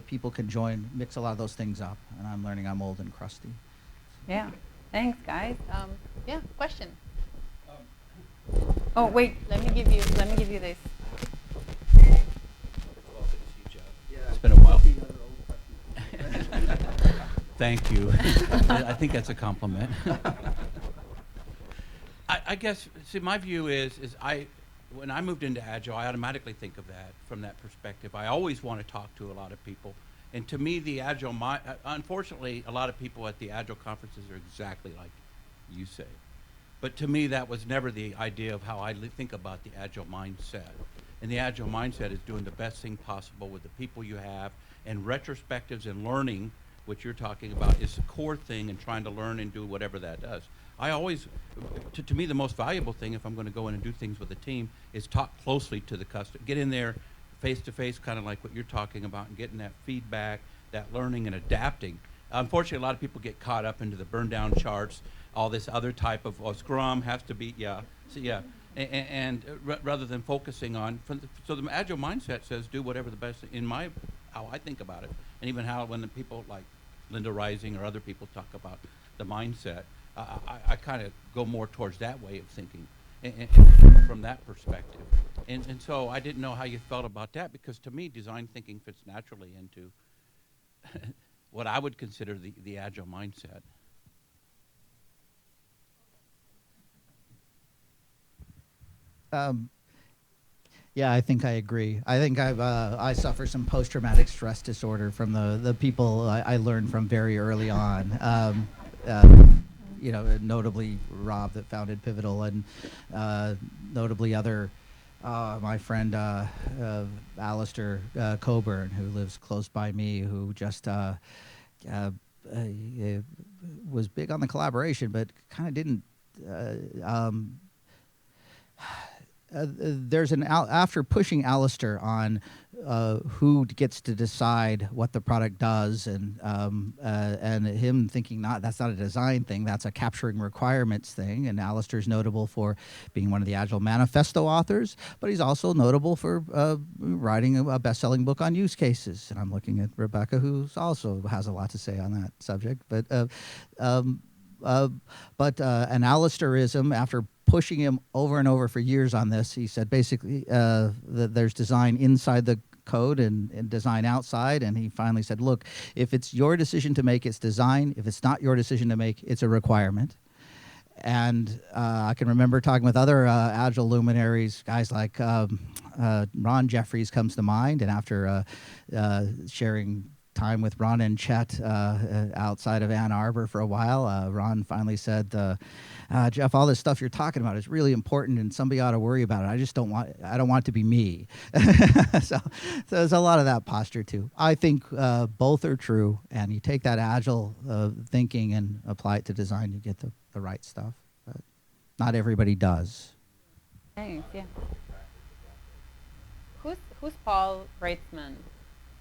people can mix a lot of those things up. And I'm learning I'm old and crusty. Yeah, thanks, guys. Yeah, question. Oh wait, let me give you this. It's been a while. Thank you. I think that's a compliment. I guess, see, my view is when I moved into Agile, I automatically think of that from that perspective. I always want to talk to a lot of people. And to me, the Agile, unfortunately, a lot of people at the Agile conferences are exactly like you say. But to me, that was never the idea of how I think about the Agile mindset. And the Agile mindset is doing the best thing possible with the people you have, and retrospectives and learning, which you're talking about, is the core thing, and trying to learn and do whatever that does. I always, to me, the most valuable thing, if I'm going to go in and do things with a team, is talk closely to the customer. Get in there face to face, kind of like what you're talking about, and getting that feedback, that learning and adapting. Unfortunately, a lot of people get caught up into the burn down charts, all this other type of Scrum has to be, rather than focusing on, so the Agile mindset says do whatever the best, how I think about it, and even how when the people like Linda Rising or other people talk about the mindset, I kind of go more towards that way of thinking, and from that perspective. And so I didn't know how you felt about that, because to me, design thinking fits naturally into what I would consider the Agile mindset. Yeah, I think I agree. I think I suffer some post-traumatic stress disorder from the people I learned from very early on. Notably Rob that founded Pivotal, and notably other my friend Alistair Coburn, who lives close by me, who just was big on the collaboration, but kind of didn't. there's after pushing Alistair on who gets to decide what the product does, and him thinking that's not a design thing, that's a capturing requirements thing. And Alistair's notable for being one of the Agile Manifesto authors, but he's also notable for writing a best-selling book on use cases. And I'm looking at Rebecca, who also has a lot to say on that subject. But an Alistairism, after pushing him over and over for years on this, he said basically that there's design inside the code and design outside, and he finally said, look, if it's your decision to make, it's design. If it's not your decision to make, it's a requirement. And I can remember talking with other Agile luminaries, guys like Ron Jeffries comes to mind, and after sharing time with Ron and Chet outside of Ann Arbor for a while, Ron finally said, Jeff, all this stuff you're talking about is really important and somebody ought to worry about it. I don't want it to be me. So there's a lot of that posture too. I think both are true, and you take that Agile thinking and apply it to design, you get the right stuff. But not everybody does. Thanks, yeah. Who's Paul Breitzman?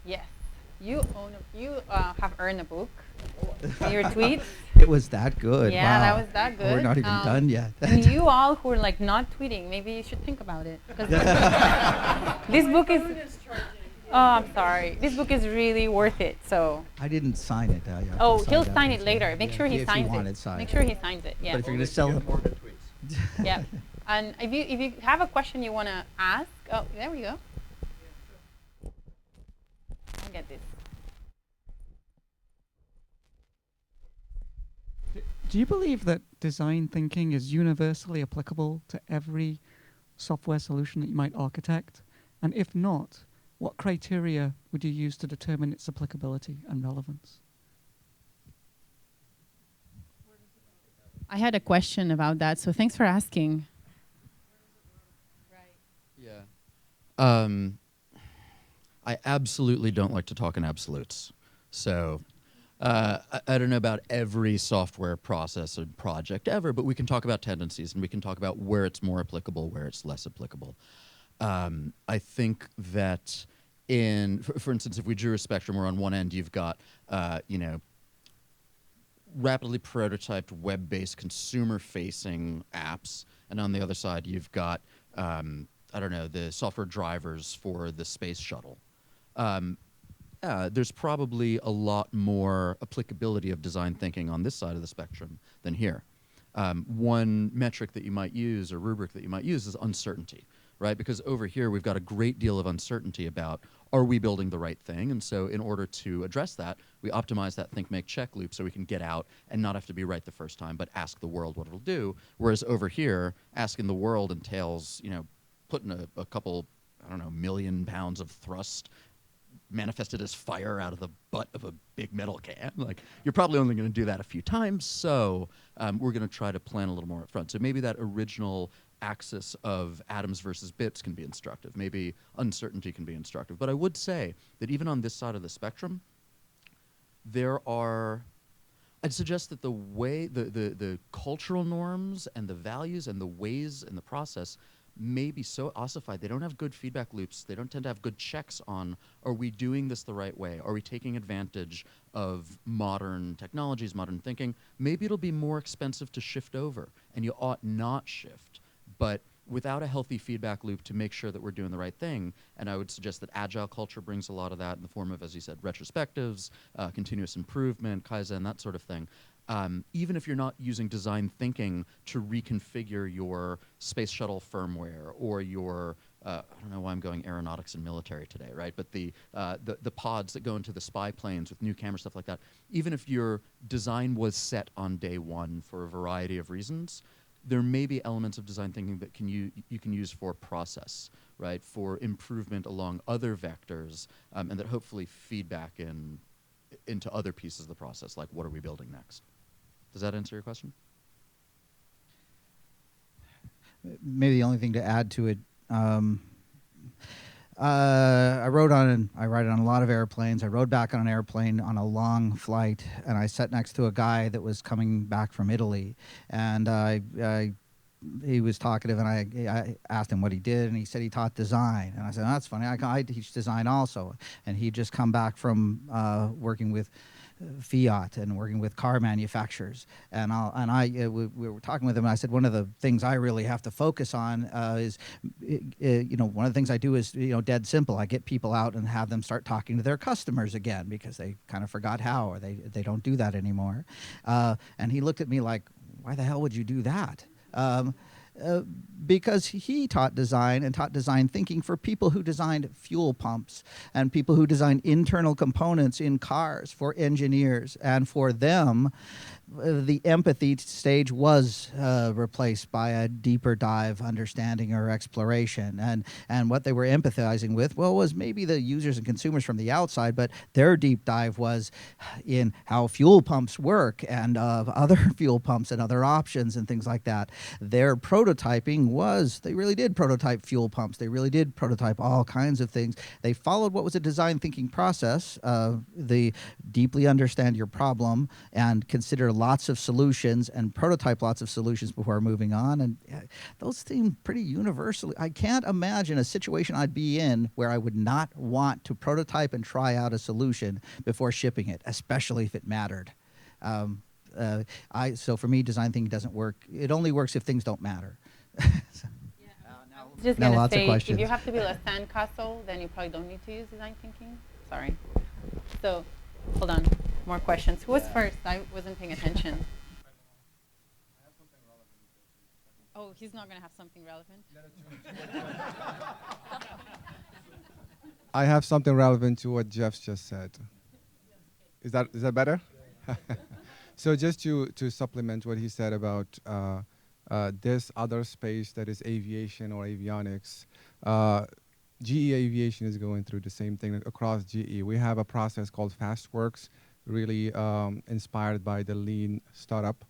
Yes. You have earned a book in your tweets. It was that good. Yeah, wow. That was that good. We're not even done yet. And you all who are like not tweeting, maybe you should think about it. Because this book is. Oh, I'm sorry. This book is really worth it. So. I didn't sign it. He'll sign it later. Make sure he signs it. Make sure he signs it. Yeah. But if you're going to sell it, more good tweets. Yeah. And if you have a question you want to ask, oh, there we go. I'll get this. Do you believe that design thinking is universally applicable to every software solution that you might architect? And if not, what criteria would you use to determine its applicability and relevance? I had a question about that, so thanks for asking. Yeah. I absolutely don't like to talk in absolutes. So I don't know about every software process or project ever, but we can talk about tendencies, and we can talk about where it's more applicable, where it's less applicable. I think that for instance, if we drew a spectrum where on one end you've got, rapidly prototyped web-based consumer-facing apps, and on the other side you've got, the software drivers for the space shuttle. There's probably a lot more applicability of design thinking on this side of the spectrum than here. One metric that you might use, or rubric that you might use, is uncertainty, right? Because over here we've got a great deal of uncertainty about, are we building the right thing? And so in order to address that, we optimize that think, make, check loop so we can get out and not have to be right the first time, but ask the world what it'll do. Whereas over here, asking the world entails, putting a couple, million pounds of thrust manifested as fire out of the butt of a big metal can. Like, you're probably only going to do that a few times, so we're going to try to plan a little more up front. So maybe that original axis of atoms versus bits can be instructive. Maybe uncertainty can be instructive. But I would say that even on this side of the spectrum, I'd suggest that the way, the cultural norms and the values and the ways and the process may be so ossified, they don't have good feedback loops, they don't tend to have good checks on, are we doing this the right way? Are we taking advantage of modern technologies, modern thinking? Maybe it'll be more expensive to shift over, and you ought not shift. But without a healthy feedback loop to make sure that we're doing the right thing, and I would suggest that Agile culture brings a lot of that in the form of, as you said, retrospectives, continuous improvement, Kaizen, that sort of thing. Even if you're not using design thinking to reconfigure your space shuttle firmware or your, I don't know why I'm going aeronautics and military today, right? But the pods that go into the spy planes with new camera, stuff like that, even if your design was set on day one for a variety of reasons, there may be elements of design thinking that you can use for process, right? For improvement along other vectors, and that hopefully feedback into other pieces of the process, like what are we building next? Does that answer your question? Maybe the only thing to add to it, I write on a lot of airplanes. I rode back on an airplane on a long flight, and I sat next to a guy that was coming back from Italy, and I he was talkative, and I asked him what he did, and he said he taught design. And I said, oh, that's funny. I teach design also. And he'd just come back from working with Fiat and working with car manufacturers. And we were talking with him, and I said, one of the things I really have to focus on is, one of the things I do is, dead simple. I get people out and have them start talking to their customers again, because they kind of forgot how, or they don't do that anymore. And he looked at me like, why the hell would you do that? Because he taught design and taught design thinking for people who designed fuel pumps and people who designed internal components in cars, for engineers. And for them, the empathy stage was replaced by a deeper dive understanding or exploration. And what they were empathizing with, was maybe the users and consumers from the outside, but their deep dive was in how fuel pumps work and other fuel pumps and other options and things like that. Their prototyping was, they really did prototype fuel pumps. They really did prototype all kinds of things. They followed what was a design thinking process. They deeply understand your problem and consider lots of solutions and prototype lots of solutions before moving on. And those seem pretty universally. I can't imagine a situation I'd be in where I would not want to prototype and try out a solution before shipping it, especially if it mattered. So for me, design thinking doesn't work. It only works if things don't matter. Just now gonna lots of say, if questions. you have to build a sandcastle, then you probably don't need to use design thinking. Sorry. So, hold on. More questions. Who was first? I wasn't paying attention. Oh, he's not gonna have something relevant. I have something relevant to what Jeff just said. Is that better? So just to supplement what he said about this other space that is aviation or avionics, GE Aviation is going through the same thing across GE. We have a process called FastWorks, really inspired by the lean startup.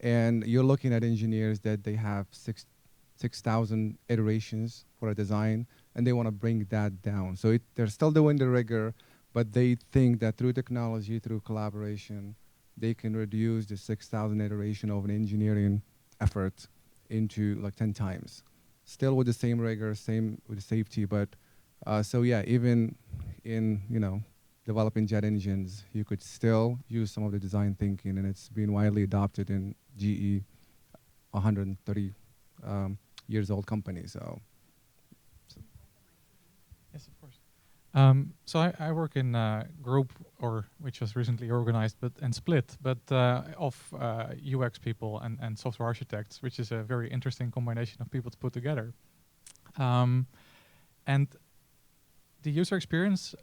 And you're looking at engineers that they have 6,000 iterations for a design, and they want to bring that down. So they're still doing the rigor, but they think that through technology, through collaboration, they can reduce the 6,000 iteration of an engineering effort into like 10 times. Still with the same rigor, same with the safety, but so yeah, even in developing jet engines, you could still use some of the design thinking, and it's been widely adopted in GE, 130 years old company. So. Yes, of course. So I work in a group, which was recently organized and split, but of UX people and software architects, which is a very interesting combination of people to put together. And the user experience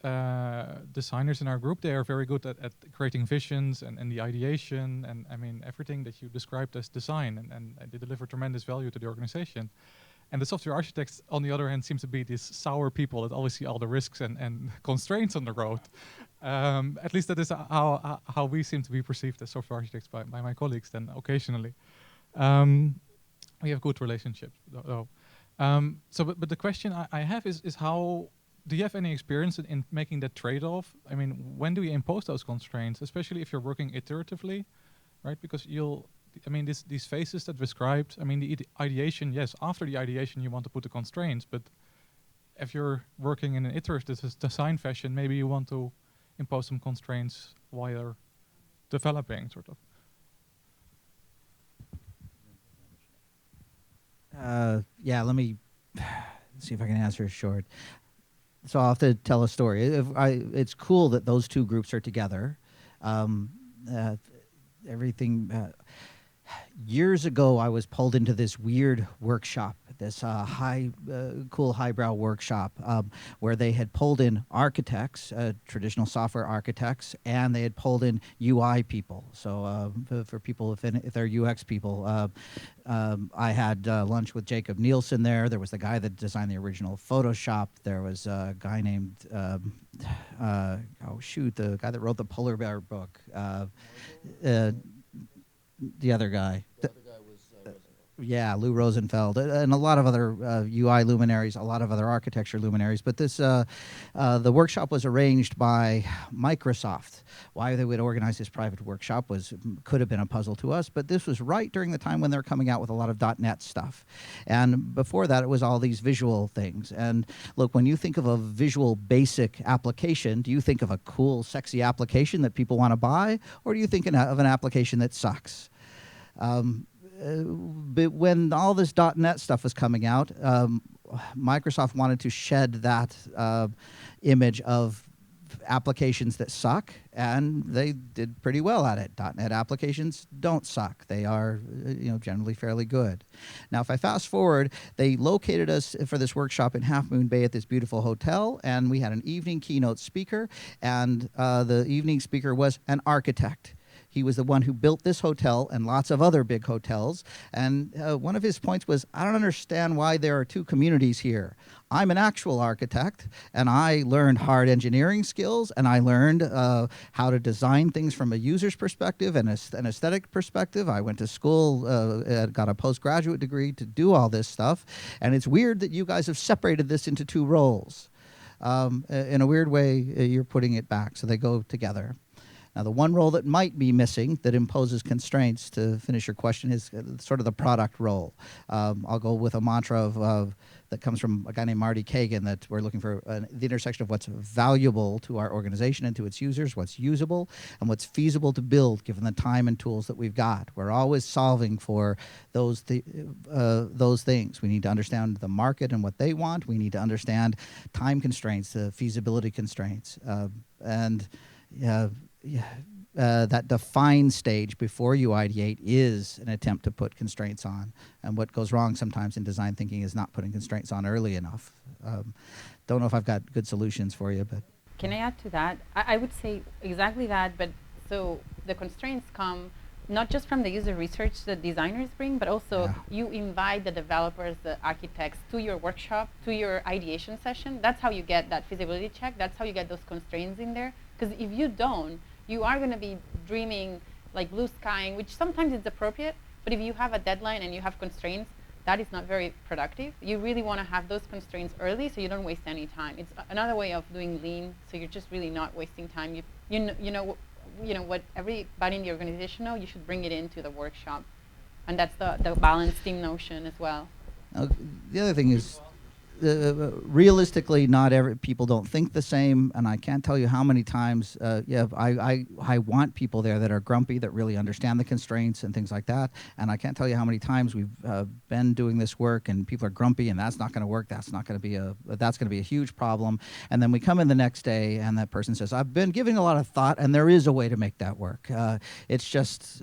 designers in our group, they are very good at creating visions and the ideation, and I mean everything that you described as design, and they deliver tremendous value to the organization. And the software architects, on the other hand, seem to be these sour people that always see all the risks and constraints on the road. At least that is how we seem to be perceived as software architects by my colleagues then occasionally. We have good relationships, though. But the question I have is how, do you have any experience in making that trade-off? I mean, when do you impose those constraints, especially if you're working iteratively, right? Because these phases that described, the ideation, yes, after the ideation you want to put the constraints, but if you're working in an iterative design fashion, maybe you want to impose some constraints while you're developing, sort of. Yeah, let me see if I can answer short. So I'll have to tell a story. It's cool that those two groups are together. Years ago, I was pulled into this weird workshop, this cool highbrow workshop, where they had pulled in architects, traditional software architects, and they had pulled in UI people. So for people, if they're UX people, I had lunch with Jacob Nielsen there. There was the guy that designed the original Photoshop. There was a guy named, the guy that wrote the Polar Bear book. The other guy. The other guy was Yeah, Lou Rosenfeld and a lot of other UI luminaries, a lot of other architecture luminaries. But this, the workshop was arranged by Microsoft. Why they would organize this private workshop could have been a puzzle to us. But this was right during the time when they were coming out with a lot of .NET stuff, and before that, it was all these visual things. And look, when you think of a visual basic application, do you think of a cool, sexy application that people want to buy, or do you think of an application that sucks? But when all this .NET stuff was coming out, Microsoft wanted to shed that image of applications that suck, and they did pretty well at it. .NET applications don't suck. They are, generally fairly good. Now, if I fast forward, they located us for this workshop in Half Moon Bay at this beautiful hotel, and we had an evening keynote speaker, and the evening speaker was an architect. He was the one who built this hotel and lots of other big hotels. And one of his points was, I don't understand why there are two communities here. I'm an actual architect, and I learned hard engineering skills, and I learned how to design things from a user's perspective and an aesthetic perspective. I went to school, got a postgraduate degree to do all this stuff. And it's weird that you guys have separated this into two roles. In a weird way, you're putting it back, so they go together. Now, the one role that might be missing that imposes constraints, to finish your question, is sort of the product role. I'll go with a mantra that comes from a guy named Marty Kagan, that we're looking for the intersection of what's valuable to our organization and to its users, what's usable, and what's feasible to build given the time and tools that we've got. We're always solving for those things. We need to understand the market and what they want. We need to understand time constraints, the feasibility constraints, that define stage before you ideate is an attempt to put constraints on. And what goes wrong sometimes in design thinking is not putting constraints on early enough. Don't know if I've got good solutions for you, but. Can I add to that? I would say exactly that, but so the constraints come not just from the user research that designers bring, but also you invite the developers, the architects to your workshop, to your ideation session. That's how you get that feasibility check. That's how you get those constraints in there. Because if you don't, you are going to be dreaming like blue skying, which sometimes is appropriate, but if you have a deadline and you have constraints, that is not very productive. You really want to have those constraints early so you don't waste any time. It's another way of doing lean, so you're just really not wasting time. You know what everybody in the organization know, you should bring it into the workshop. And that's the balanced team notion as well. The other thing is, realistically, not every people don't think the same, and I can't tell you how many times. I want people there that are grumpy, that really understand the constraints and things like that. And I can't tell you how many times we've been doing this work, and people are grumpy, and that's not going to work. That's going to be a huge problem. And then we come in the next day, and that person says, "I've been giving a lot of thought, and there is a way to make that work. It's just."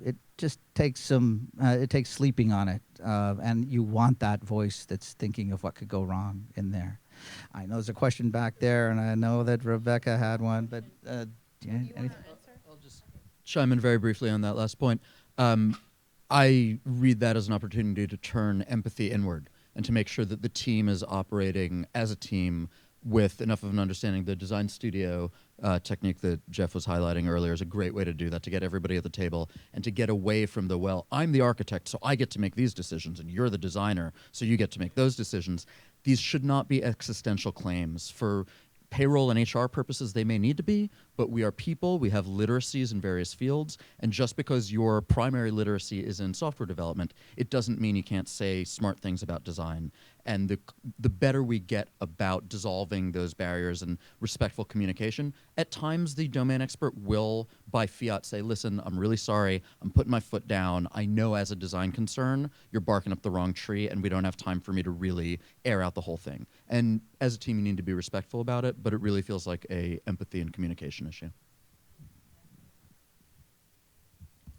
It just takes it takes sleeping on it, and you want that voice that's thinking of what could go wrong in there. I know there's a question back there, and I know that Rebecca had one, but anything? I'll just chime in very briefly on that last point. I read that as an opportunity to turn empathy inward and to make sure that the team is operating as a team with enough of an understanding. The design studio technique that Jeff was highlighting earlier is a great way to do that, to get everybody at the table and to get away from I'm the architect, so I get to make these decisions, and you're the designer, so you get to make those decisions. These should not be existential claims. For payroll and HR purposes, they may need to be, but we are people, we have literacies in various fields, and just because your primary literacy is in software development, it doesn't mean you can't say smart things about design. And the better we get about dissolving those barriers and respectful communication, at times the domain expert will, by fiat, say, listen, I'm really sorry, I'm putting my foot down. I know as a design concern, you're barking up the wrong tree, and we don't have time for me to really air out the whole thing. And as a team, you need to be respectful about it, but it really feels like a empathy and communication issue.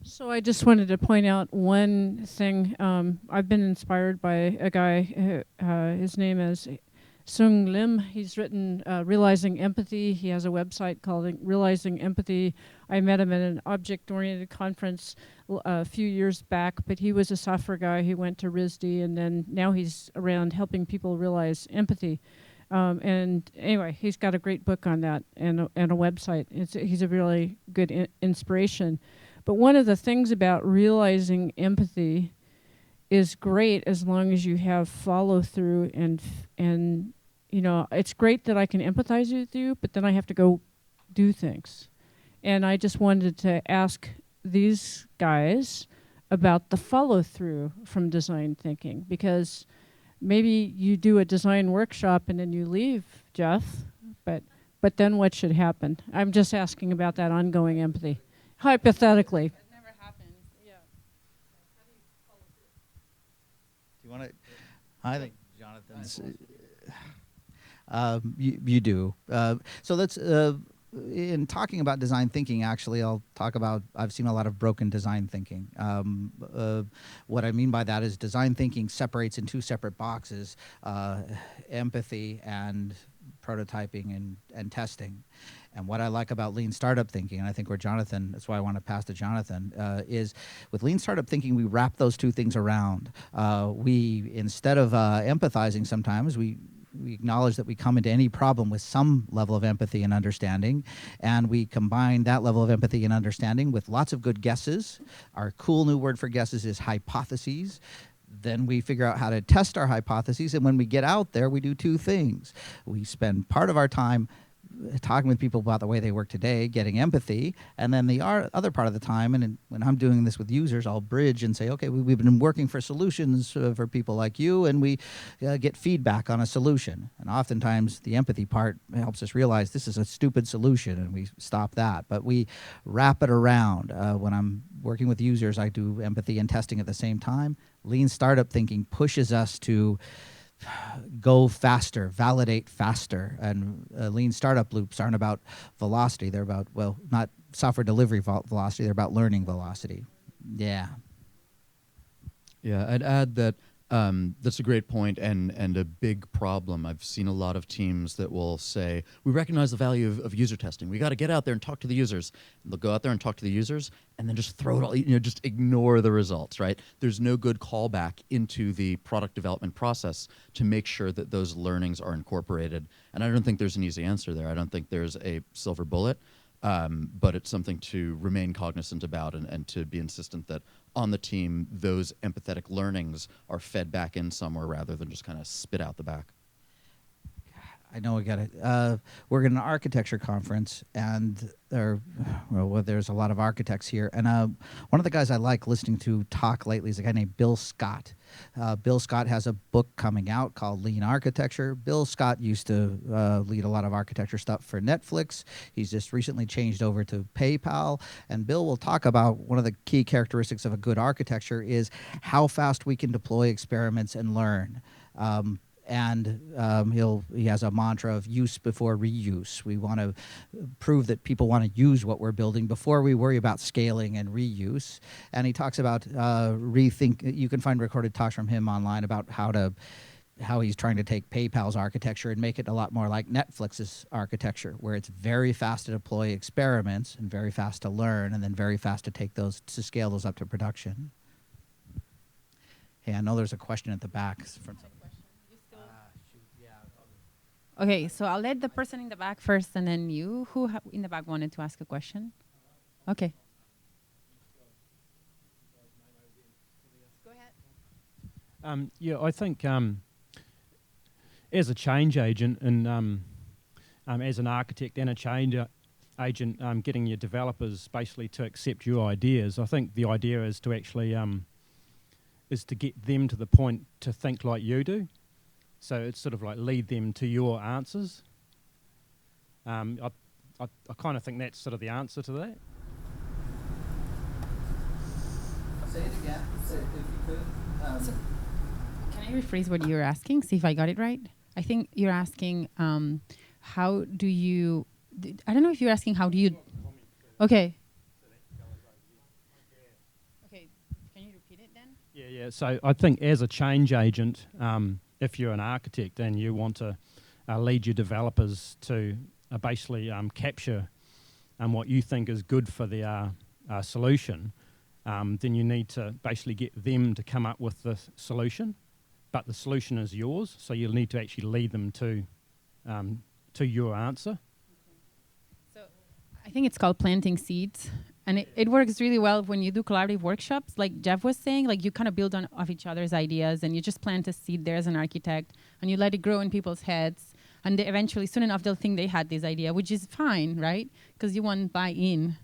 So I just wanted to point out one thing. I've been inspired by a guy, his name is Sung Lim. He's written Realizing Empathy. He has a website called Realizing Empathy. I met him at an object-oriented conference a few years back, but he was a software guy. He went to RISD, and then now he's around helping people realize empathy. And anyway, he's got a great book on that and a website. He's a really good inspiration. But one of the things about realizing empathy is great as long as you have follow through and you know, it's great that I can empathize with you, but then I have to go do things. And I just wanted to ask these guys about the follow through from design thinking, because maybe you do a design workshop and then you leave, Jeff, but then what should happen? I'm just asking about that ongoing empathy, hypothetically. That never happens. Yeah. Do you want to? I think Jonathan's. You do. So let's. In talking about design thinking, actually, I'll talk about. I've seen a lot of broken design thinking. What I mean by that is design thinking separates in two separate boxes: empathy and prototyping and testing. And what I like about lean startup thinking, and I think where Jonathan, that's why I want to pass to Jonathan, is with lean startup thinking, we wrap those two things around. We, instead of empathizing sometimes, we acknowledge that we come into any problem with some level of empathy and understanding, and we combine that level of empathy and understanding with lots of good guesses. Our cool new word for guesses is hypotheses. Then we figure out how to test our hypotheses, and when we get out there, we do two things. We spend part of our time talking with people about the way they work today, getting empathy, and then the other part of the time, and when I'm doing this with users, I'll bridge and say, okay, we've been working for solutions for people like you, and we get feedback on a solution. And oftentimes the empathy part helps us realize this is a stupid solution, and we stop that. But we wrap it around. When I'm working with users, I do empathy and testing at the same time. Lean startup thinking pushes us to go faster, validate faster, and lean startup loops aren't about velocity. They're about, well, not software delivery velocity, they're about learning velocity. Yeah. Yeah, I'd add that that's a great point and a big problem. I've seen a lot of teams that will say, we recognize the value of user testing. We got to get out there and talk to the users. And they'll go out there and talk to the users and then just throw it all, just ignore the results, right? There's no good callback into the product development process to make sure that those learnings are incorporated. And I don't think there's an easy answer there. I don't think there's a silver bullet. But it's something to remain cognizant about and to be insistent that on the team, those empathetic learnings are fed back in somewhere rather than just kind of spit out the back. I know we got it. We're in an architecture conference, and there's a lot of architects here. And one of the guys I like listening to talk lately is a guy named Bill Scott. Bill Scott has a book coming out called Lean Architecture. Bill Scott used to lead a lot of architecture stuff for Netflix. He's just recently changed over to PayPal. And Bill will talk about one of the key characteristics of a good architecture is how fast we can deploy experiments and learn. He has a mantra of use before reuse. We want to prove that people want to use what we're building before we worry about scaling and reuse. And he talks about rethink. You can find recorded talks from him online about how he's trying to take PayPal's architecture and make it a lot more like Netflix's architecture, where it's very fast to deploy experiments and very fast to learn, and then very fast to take those to scale those up to production. Hey, I know there's a question at the back from. Okay, so I'll let the person in the back first, and then you, who in the back wanted to ask a question. Okay. Go ahead. I think as a change agent and as an architect and a change agent, getting your developers basically to accept your ideas, I think the idea is to actually is to get them to the point to think like you do. So it's sort of like lead them to your answers. I kind of think that's sort of the answer to that. Say it again, if you could. Can I rephrase what you're asking? See if I got it right. I think you're asking how do you... I don't know if you're asking how do you... Okay. Okay, can you repeat it then? Yeah. So I think as a change agent, if you're an architect and you want to lead your developers to basically capture what you think is good for their solution, then you need to basically get them to come up with the solution, but the solution is yours, so you'll need to actually lead them to your answer. So I think it's called planting seeds, And it works really well when you do collaborative workshops, like Jeff was saying, like you kind of build on off each other's ideas and you just plant a seed there as an architect and you let it grow in people's heads. And they eventually, soon enough, they'll think they had this idea, which is fine, right? Because you want buy-in.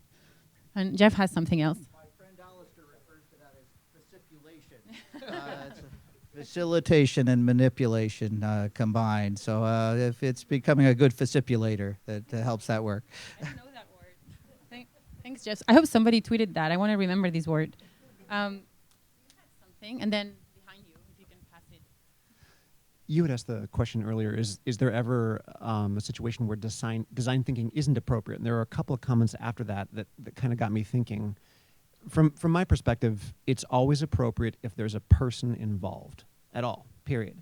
And Jeff has something else. My friend Alistair refers to that as facilitation. Facilitation and manipulation combined. So if it's becoming a good facilitator, that helps that work. I know that word. Thanks, Jeff. I hope somebody tweeted that. I want to remember this word. You had something, and then behind you, if you can pass it. You had asked the question earlier, is there ever a situation where design thinking isn't appropriate? And there are a couple of comments after that kind of got me thinking. From my perspective, it's always appropriate if there's a person involved at all, period.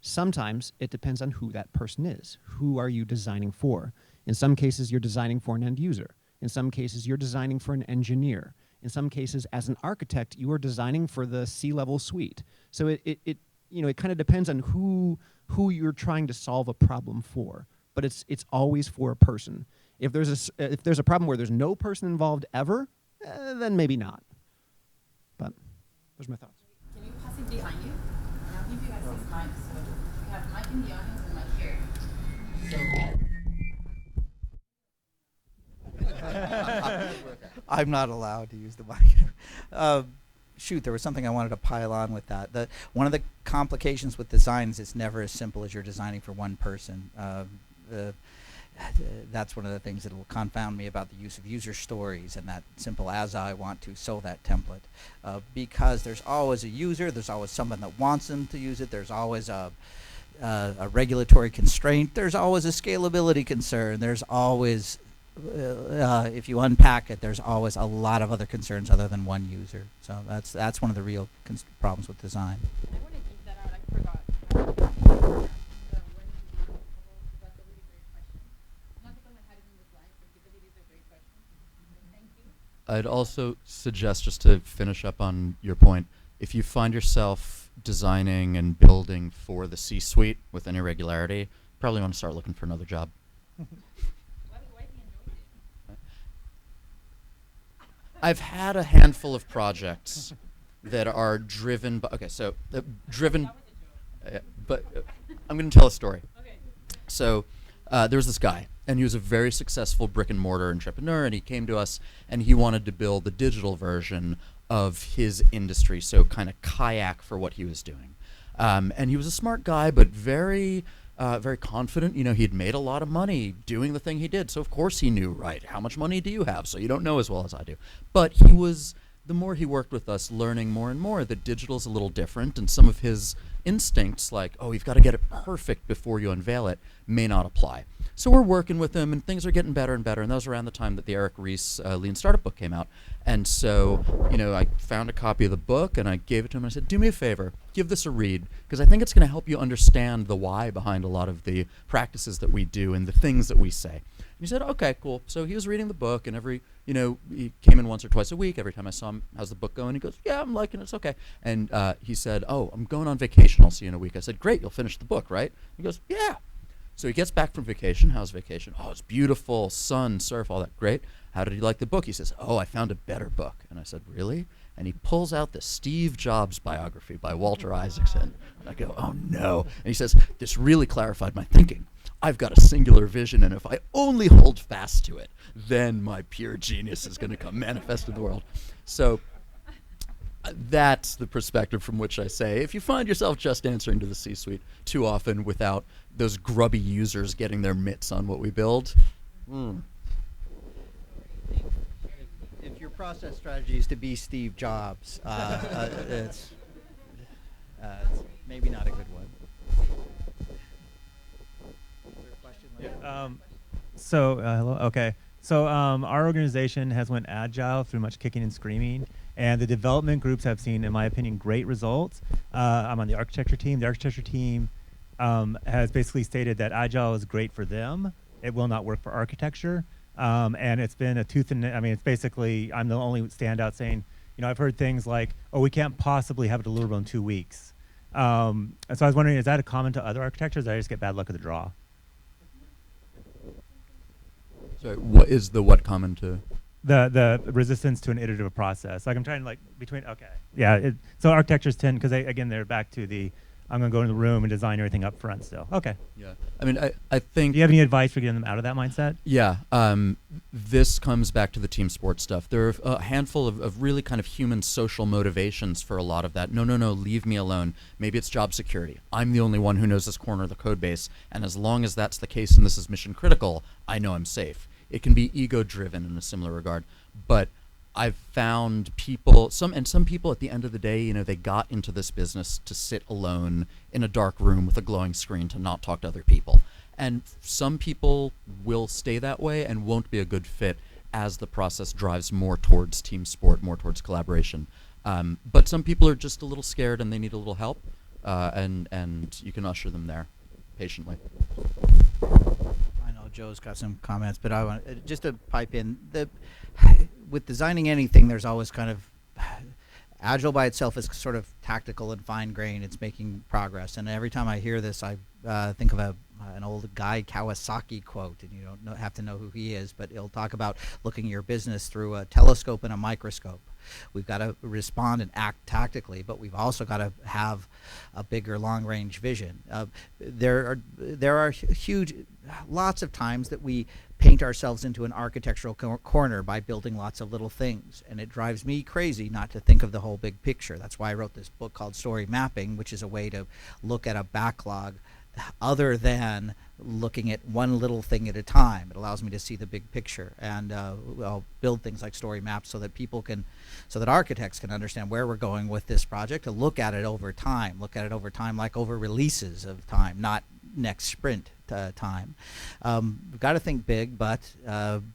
Sometimes it depends on who that person is. Who are you designing for? In some cases, you're designing for an end user. In some cases, you're designing for an engineer. In some cases, as an architect, you are designing for the C-level suite. So it kind of depends on who you're trying to solve a problem for. But it's always for a person. If there's a problem where there's no person involved ever, then maybe not. But those are my thoughts. Can you pass it behind you? And I'll give you guys this mic. So we have mic in the audience and mic here. I'm not allowed to use the mic. Shoot, there was something I wanted to pile on with that. One of the complications with design is it's never as simple as you're designing for one person. That's one of the things that will confound me about the use of user stories and that simple as I want to, so that template. Because there's always a user, there's always someone that wants them to use it, there's always a regulatory constraint, there's always a scalability concern, there's always, if you unpack it, there's always a lot of other concerns other than one user. So that's one of the real problems with design. I want to keep that out, I forgot. I'd also suggest, just to finish up on your point, if you find yourself designing and building for the C-suite with any regularity, probably want to start looking for another job. I've had a handful of projects that are driven by, but I'm going to tell a story. Okay. So there was this guy, and he was a very successful brick and mortar entrepreneur, and he came to us and he wanted to build the digital version of his industry, so kind of kayak for what he was doing. And he was a smart guy, but very confident. You know, he'd made a lot of money doing the thing he did, so of course he knew, right, how much money do you have? So you don't know as well as I do. But he was, the more he worked with us, learning more and more that digital's a little different, and some of his instincts, like, oh, you've got to get it perfect before you unveil it, may not apply. So we're working with him, and things are getting better and better, and that was around the time that the Eric Ries Lean Startup book came out. And so, you know, I found a copy of the book, and I gave it to him, and I said, do me a favor, give this a read, because I think it's going to help you understand the why behind a lot of the practices that we do and the things that we say. And he said, okay, cool. So he was reading the book, and he came in once or twice a week. Every time I saw him, how's the book going? He goes, yeah, I'm liking it, it's okay. And he said, oh, I'm going on vacation, I'll see you in a week. I said, great, you'll finish the book, right? He goes, yeah. So he gets back from vacation. How's vacation? Oh, it's beautiful, sun, surf, all that. Great. How did he like the book? He says, oh, I found a better book. And I said, really? And he pulls out the Steve Jobs biography by Walter Isaacson. And I go, oh, no. And he says, this really clarified my thinking. I've got a singular vision, and if I only hold fast to it, then my pure genius is going to come manifest in the world. So that's the perspective from which I say, if you find yourself just answering to the C-suite too often without those grubby users getting their mitts on what we build, If your process strategy is to be Steve Jobs, it's maybe not a good one. Is there a question? Hello. Okay. So our organization has went agile through much kicking and screaming, and the development groups have seen, in my opinion, great results. I'm on the architecture team. The architecture team has basically stated that agile is great for them. It will not work for architecture. And it's been a tooth and it's basically, I'm the only standout saying, I've heard things like, oh, we can't possibly have it deliverable in 2 weeks. And so I was wondering, is that a common to other architectures, or did I just get bad luck of the draw? Sorry, what is the what common to? the resistance to an iterative process. Like I'm trying to like between so architectures tend because again they're back to the I'm going to go into the room and design everything up front still. Okay. Yeah. I mean, I think. Do you have any advice for getting them out of that mindset? Yeah. This comes back to the team sport stuff. There are a handful of really kind of human social motivations for a lot of that. No, leave me alone. Maybe it's job security. I'm the only one who knows this corner of the code base. And as long as that's the case and this is mission critical, I know I'm safe. It can be ego driven in a similar regard. But I've found some people at the end of the day, they got into this business to sit alone in a dark room with a glowing screen to not talk to other people. And some people will stay that way and won't be a good fit as the process drives more towards team sport, more towards collaboration. But some people are just a little scared and they need a little help, and you can usher them there patiently. I know Joe's got some comments, but I want just to pipe in with designing anything, there's always kind of Agile by itself is sort of tactical and fine-grained. It's making progress. And every time I hear this, I think of an old Guy Kawasaki quote, and you don't have to know who he is, but he'll talk about looking at your business through a telescope and a microscope. We've got to respond and act tactically, but we've also got to have a bigger long-range vision. There are lots of times that we paint ourselves into an architectural corner by building lots of little things, and it drives me crazy not to think of the whole big picture. That's why I wrote this book called Story Mapping, which is a way to look at a backlog other than looking at one little thing at a time. It allows me to see the big picture, and I'll build things like story maps so that architects can understand where we're going with this project, to look at it over time like over releases of time, not next sprint time. We've got to think big, but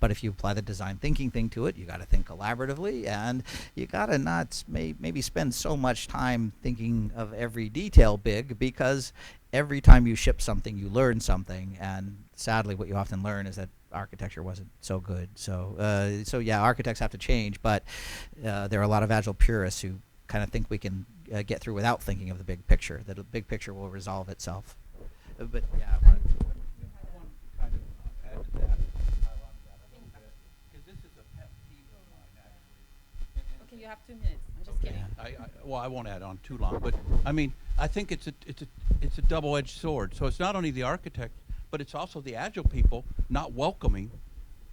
if you apply the design thinking thing to it, you got to think collaboratively, and you got to not maybe spend so much time thinking of every detail big, because every time you ship something, you learn something, and sadly, what you often learn is that architecture wasn't so good. So yeah, architects have to change, but there are a lot of Agile purists who kind of think we can get through without thinking of the big picture, that the big picture will resolve itself. But yeah, I want to kind of add to that, because this is a pet peeve of mine, actually. Okay, you have 2 minutes. I'm just kidding. I won't add on too long, but I mean, I think it's a double-edged sword. So it's not only the architect, but it's also the Agile people not welcoming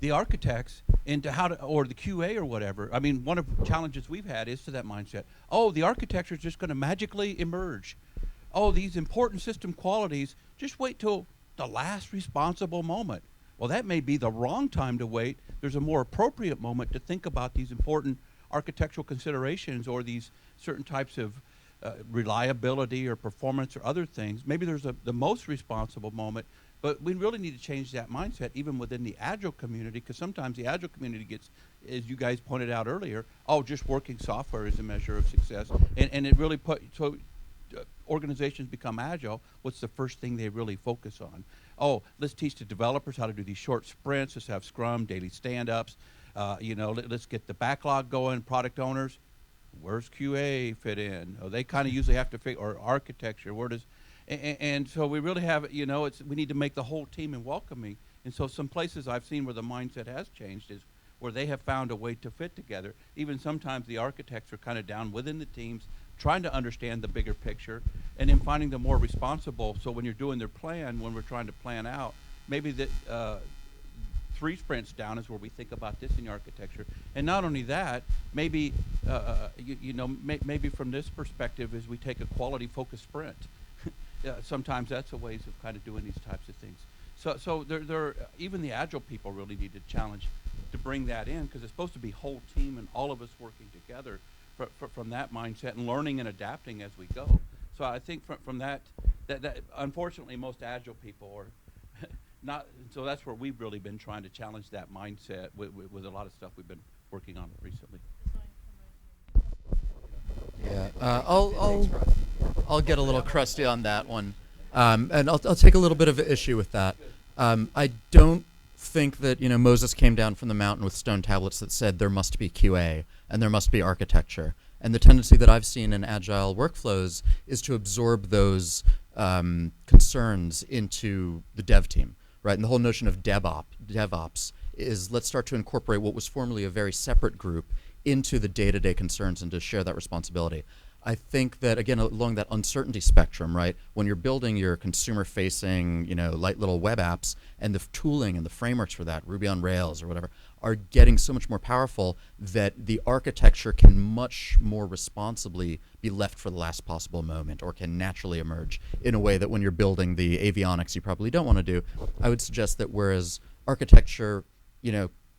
the architects into or the QA or whatever. I mean, one of the challenges we've had is to that mindset. Oh, the architecture is just going to magically emerge. Oh, these important system qualities, just wait till the last responsible moment. Well, that may be the wrong time to wait. There's a more appropriate moment to think about these important architectural considerations, or these certain types of reliability or performance or other things. Maybe there's the most responsible moment, but we really need to change that mindset even within the Agile community, because sometimes the Agile community gets, as you guys pointed out earlier, just working software is a measure of success. And it really organizations become Agile, what's the first thing they really focus on? Oh, let's teach the developers how to do these short sprints. Let's have Scrum, daily stand-ups. Let's get the backlog going. Product owners, where's QA fit in? They kind of usually have to figure, or architecture, where does, and so we really have, we need to make the whole team and welcoming. And so some places I've seen where the mindset has changed is where they have found a way to fit together. Even sometimes the architects are kind of down within the teams, trying to understand the bigger picture, and then finding the more responsible. So when you're doing their plan, when we're trying to plan out, maybe that 3 sprints down is where we think about this in the architecture. And not only that, maybe maybe from this perspective is we take a quality focused sprint. Sometimes that's a ways of kind of doing these types of things. So there even the Agile people really need to challenge to bring that in, because it's supposed to be whole team and all of us working together from that mindset and learning and adapting as we go. So I think from that unfortunately most Agile people are not, so that's where we've really been trying to challenge that mindset with a lot of stuff we've been working on recently. Yeah, I'll get a little crusty on that one, and I'll take a little bit of an issue with that. I don't think that Moses came down from the mountain with stone tablets that said there must be QA and there must be architecture. And the tendency that I've seen in Agile workflows is to absorb those concerns into the dev team, right? And the whole notion of DevOps is let's start to incorporate what was formerly a very separate group into the day-to-day concerns and to share that responsibility. I think that, again, along that uncertainty spectrum, right, when you're building your consumer-facing, light little web apps, and the tooling and the frameworks for that, Ruby on Rails or whatever, are getting so much more powerful that the architecture can much more responsibly be left for the last possible moment, or can naturally emerge in a way that when you're building the avionics you probably don't want to do. I would suggest that whereas architecture,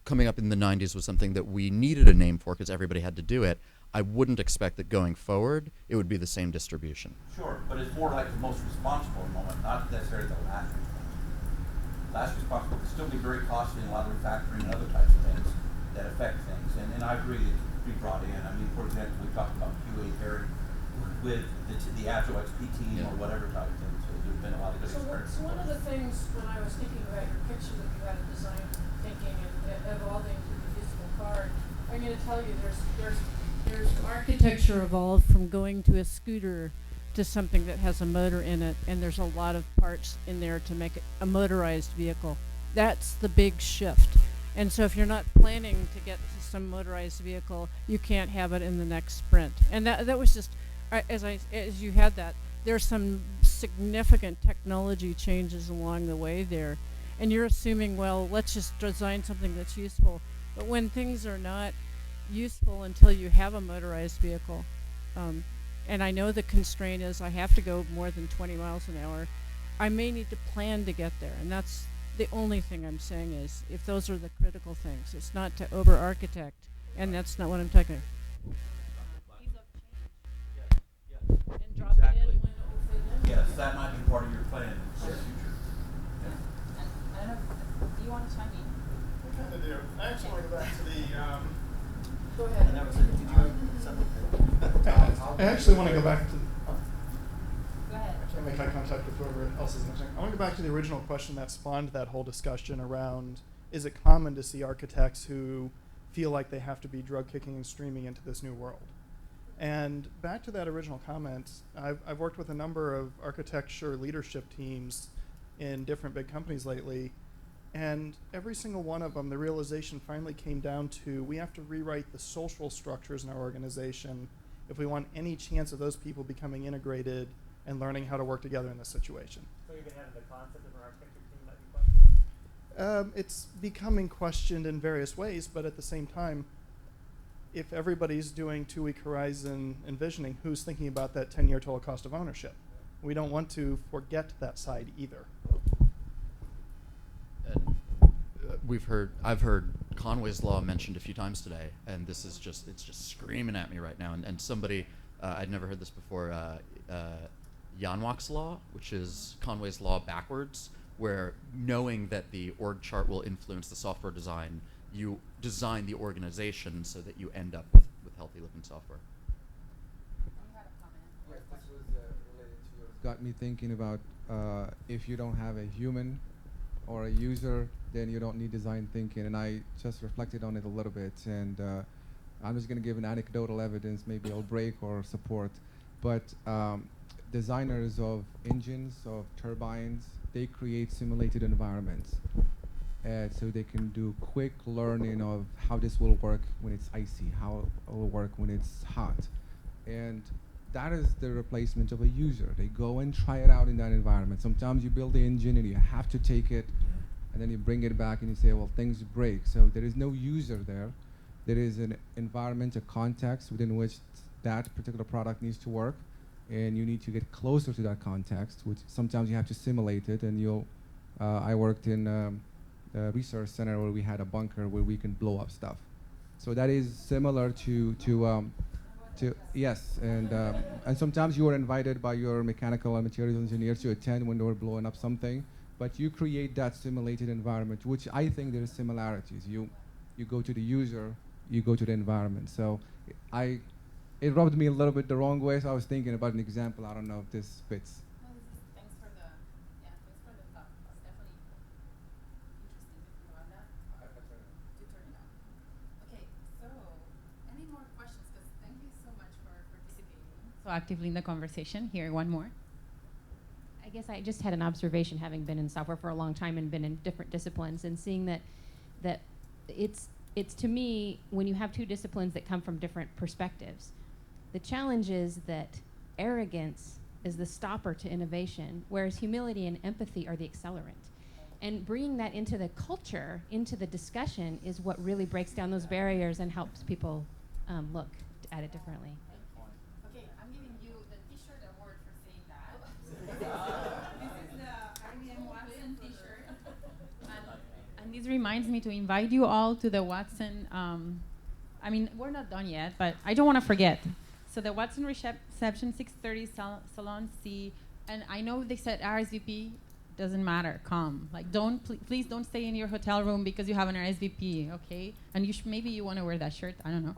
coming up in the 90s was something that we needed a name for because everybody had to do it, I wouldn't expect that going forward it would be the same distribution. Sure, but it's more like the most responsible moment, not necessarily the last responsible. Last responsible can still be very costly in a lot of refactoring and other types of things that affect things. And I agree that it could be brought in. I mean, for example, we talked about QA pairing with the Agile XP team or whatever type of thing. So there's been a lot of good experience. So one of the things when I was thinking about your picture that you had of design thinking and evolving to the physical card, I'm going to tell you there's architecture evolved from going to a scooter to something that has a motor in it, and there's a lot of parts in there to make it a motorized vehicle. That's the big shift. And so if you're not planning to get to some motorized vehicle, you can't have it in the next sprint. And that was just, as you had that, there's some significant technology changes along the way there. And you're assuming, well, let's just design something that's useful. But when things are not useful until you have a motorized vehicle, and I know the constraint is I have to go more than 20 miles an hour, I may need to plan to get there. And that's the only thing I'm saying is if those are the critical things. It's not to over-architect, and that's not what I'm talking about. And drop it in when it will fit in. Yes, that might be part of your plan for the future. I don't know, do you want to chime in? I kind of do. I actually want to go back to the Go ahead. And that was it. Did you have something? I actually want to go back to. Go ahead. I can't make eye contact with whoever else is mentioning. I want to go back to the original question that spawned that whole discussion around: is it common to see architects who feel like they have to be drug kicking and streaming into this new world? And back to that original comment, I've worked with a number of architecture leadership teams in different big companies lately. And every single one of them, the realization finally came down to we have to rewrite the social structures in our organization if we want any chance of those people becoming integrated and learning how to work together in this situation. So even having the concept of an architecture team might be questioned? It's becoming questioned in various ways, but at the same time, if everybody's doing two-week horizon envisioning, who's thinking about that 10-year total cost of ownership? We don't want to forget that side either. I've heard Conway's Law mentioned a few times today, and it's just screaming at me right now. And somebody, I'd never heard this before, Janwak's Law, which is Conway's Law backwards, where knowing that the org chart will influence the software design, you design the organization so that you end up with healthy looking software. Yes, this was related to yours. Got me thinking about if you don't have a human or a user, then you don't need design thinking. And I just reflected on it a little bit. And I'm just going to give an anecdotal evidence. Maybe I'll break or support. But designers of engines, of turbines, they create simulated environments. So they can do quick learning of how this will work when it's icy, how it will work when it's hot. And that is the replacement of a user. They go and try it out in that environment. Sometimes you build the engine and you have to take it, and then you bring it back and you say, well, things break. So there is no user there. There is an environment, a context within which that particular product needs to work, and you need to get closer to that context, which sometimes you have to simulate it. And I worked in a research center where we had a bunker where we can blow up stuff. So that is similar to yes, and sometimes you are invited by your mechanical and materials engineers to attend when they were blowing up something, but you create that simulated environment, which I think there are similarities. You go to the user, you go to the environment. So it rubbed me a little bit the wrong way, so I was thinking about an example. I don't know if this fits. Thanks for the thought. It's definitely interesting to think about that. To turn it on. Okay, so any more questions? Because thank you so much for participating so actively in the conversation. Here, one more. I guess I just had an observation, having been in software for a long time and been in different disciplines, and seeing that that it's to me, when you have two disciplines that come from different perspectives, the challenge is that arrogance is the stopper to innovation, whereas humility and empathy are the accelerant. And bringing that into the culture, into the discussion, is what really breaks down those barriers and helps people look at it differently. Okay, I'm giving you the T-shirt award for saying that. This is the IBM Watson T-shirt. And this reminds me to invite you all to the Watson. I mean, we're not done yet, but I don't want to forget. So the Watson reception 6:30 Salon C, and I know they said RSVP. Doesn't matter. Come. Like, don't please don't stay in your hotel room because you have an RSVP. Okay, and you maybe you want to wear that shirt. I don't know.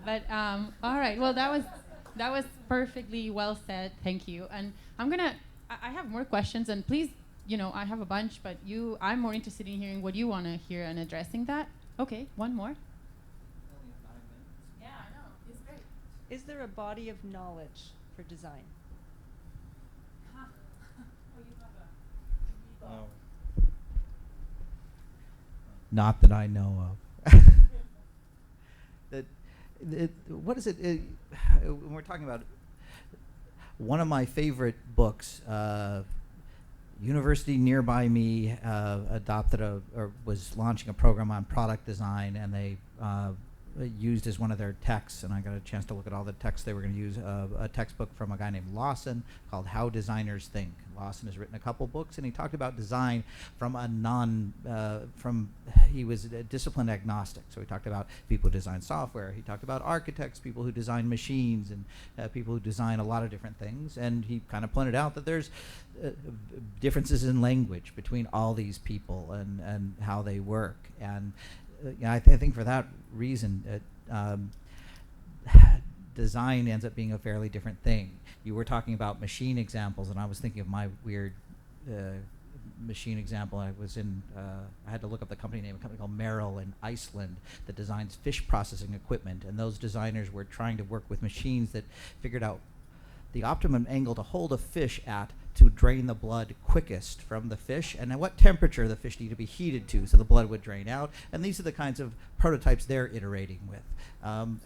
But all right. Well, that was perfectly well said. Thank you. And I have more questions, and please, I have a bunch, but I'm more interested in hearing what you want to hear and addressing that. Okay, one more. Yeah, I know. It's great. Is there a body of knowledge for design? Not that I know of. What is it? When we're talking about one of my favorite books, university nearby me adopted or was launching a program on product design, and they used as one of their texts, and I got a chance to look at all the texts they were going to use, a textbook from a guy named Lawson called How Designers Think. Lawson has written a couple books, and he talked about design from he was a discipline agnostic. So he talked about people who design software. He talked about architects, people who design machines, and people who design a lot of different things. And he kind of pointed out that there's differences in language between all these people and how they work. And I think for that reason, design ends up being a fairly different thing. You were talking about machine examples, and I was thinking of my weird machine example. I had to look up the company name, a company called Merrill in Iceland that designs fish processing equipment, and those designers were trying to work with machines that figured out the optimum angle to hold a fish at to drain the blood quickest from the fish, and at what temperature the fish need to be heated to so the blood would drain out. And these are the kinds of prototypes they're iterating with.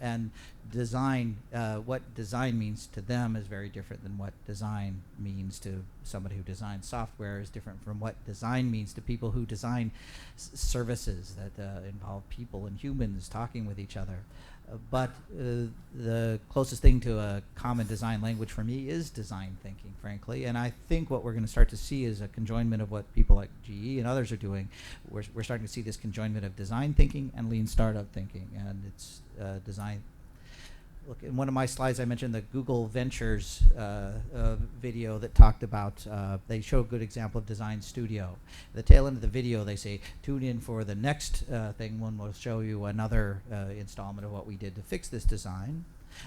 And design, what design means to them is very different than what design means to somebody who designs software, is different from what design means to people who design services that involve people and humans talking with each other. But the closest thing to a common design language for me is design thinking, frankly. And I think what we're going to start to see is a conjoinment of what people like GE and others are doing. We're starting to see this conjoinment of design thinking and lean startup thinking. And it's design. Look, in one of my slides, I mentioned the Google Ventures video that talked about, they show a good example of Design Studio. At the tail end of the video, they say, tune in for the next thing when we'll show you another installment of what we did to fix this design.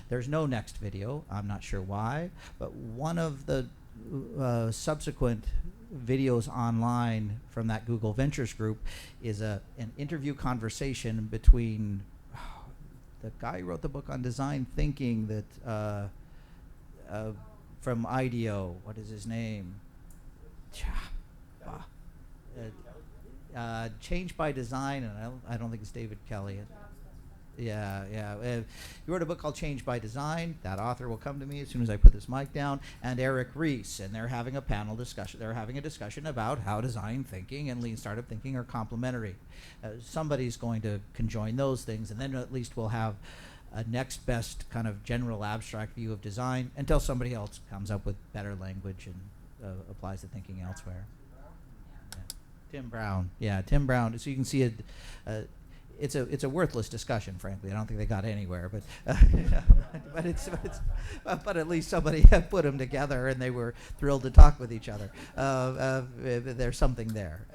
There's no next video. I'm not sure why, but one of the subsequent videos online from that Google Ventures group is an interview conversation between the guy who wrote the book on design thinking that from IDEO, what is his name? Change by Design, and I don't think it's David Kelly. He wrote a book called Change by Design. That author will come to me as soon as I put this mic down. And Eric Ries, and they're having a panel discussion. They're having a discussion about how design thinking and lean startup thinking are complementary. Somebody's going to conjoin those things, and then at least we'll have a next best kind of general abstract view of design until somebody else comes up with better language and applies the thinking elsewhere. Tim Brown. Yeah, Tim Brown. So you can see it's a worthless discussion, frankly. I don't think they got anywhere, but at least somebody put them together, and they were thrilled to talk with each other. There's something there.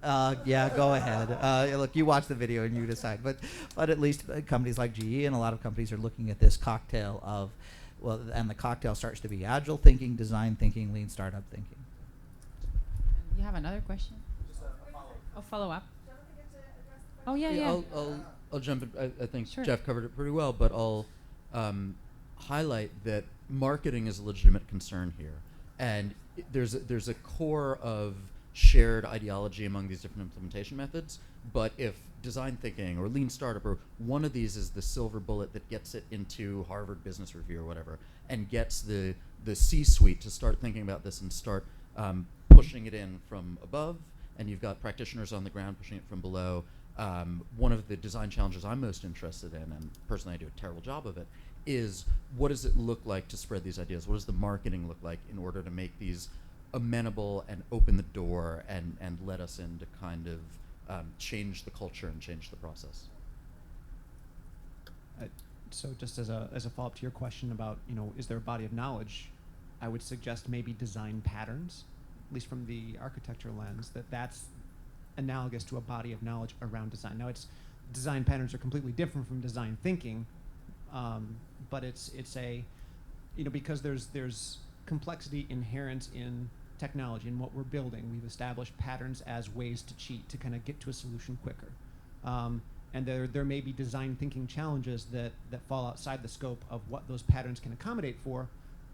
Yeah, go ahead. Look, you watch the video and you decide. But at least companies like GE and a lot of companies are looking at this cocktail of, and the cocktail starts to be agile thinking, design thinking, lean startup thinking. You have another question? Follow up. Oh, yeah. I'll jump in. I think Sure. Jeff covered it pretty well, but I'll highlight that marketing is a legitimate concern here. And there's a core of shared ideology among these different implementation methods. But if design thinking or lean startup or one of these is the silver bullet that gets it into Harvard Business Review or whatever, and gets the C-suite to start thinking about this and start pushing it in from above, and you've got practitioners on the ground pushing it from below. One of the design challenges I'm most interested in, and personally I do a terrible job of it, is what does it look like to spread these ideas? What does the marketing look like in order to make these amenable and open the door and let us in to kind of change the culture and change the process? So just as a follow-up to your question about, is there a body of knowledge, I would suggest maybe design patterns, at least from the architecture lens, that's analogous to a body of knowledge around design. Now, design patterns are completely different from design thinking, but it's a, because there's complexity inherent in technology and what we're building. We've established patterns as ways to cheat, to kind of get to a solution quicker. And there may be design thinking challenges that fall outside the scope of what those patterns can accommodate for,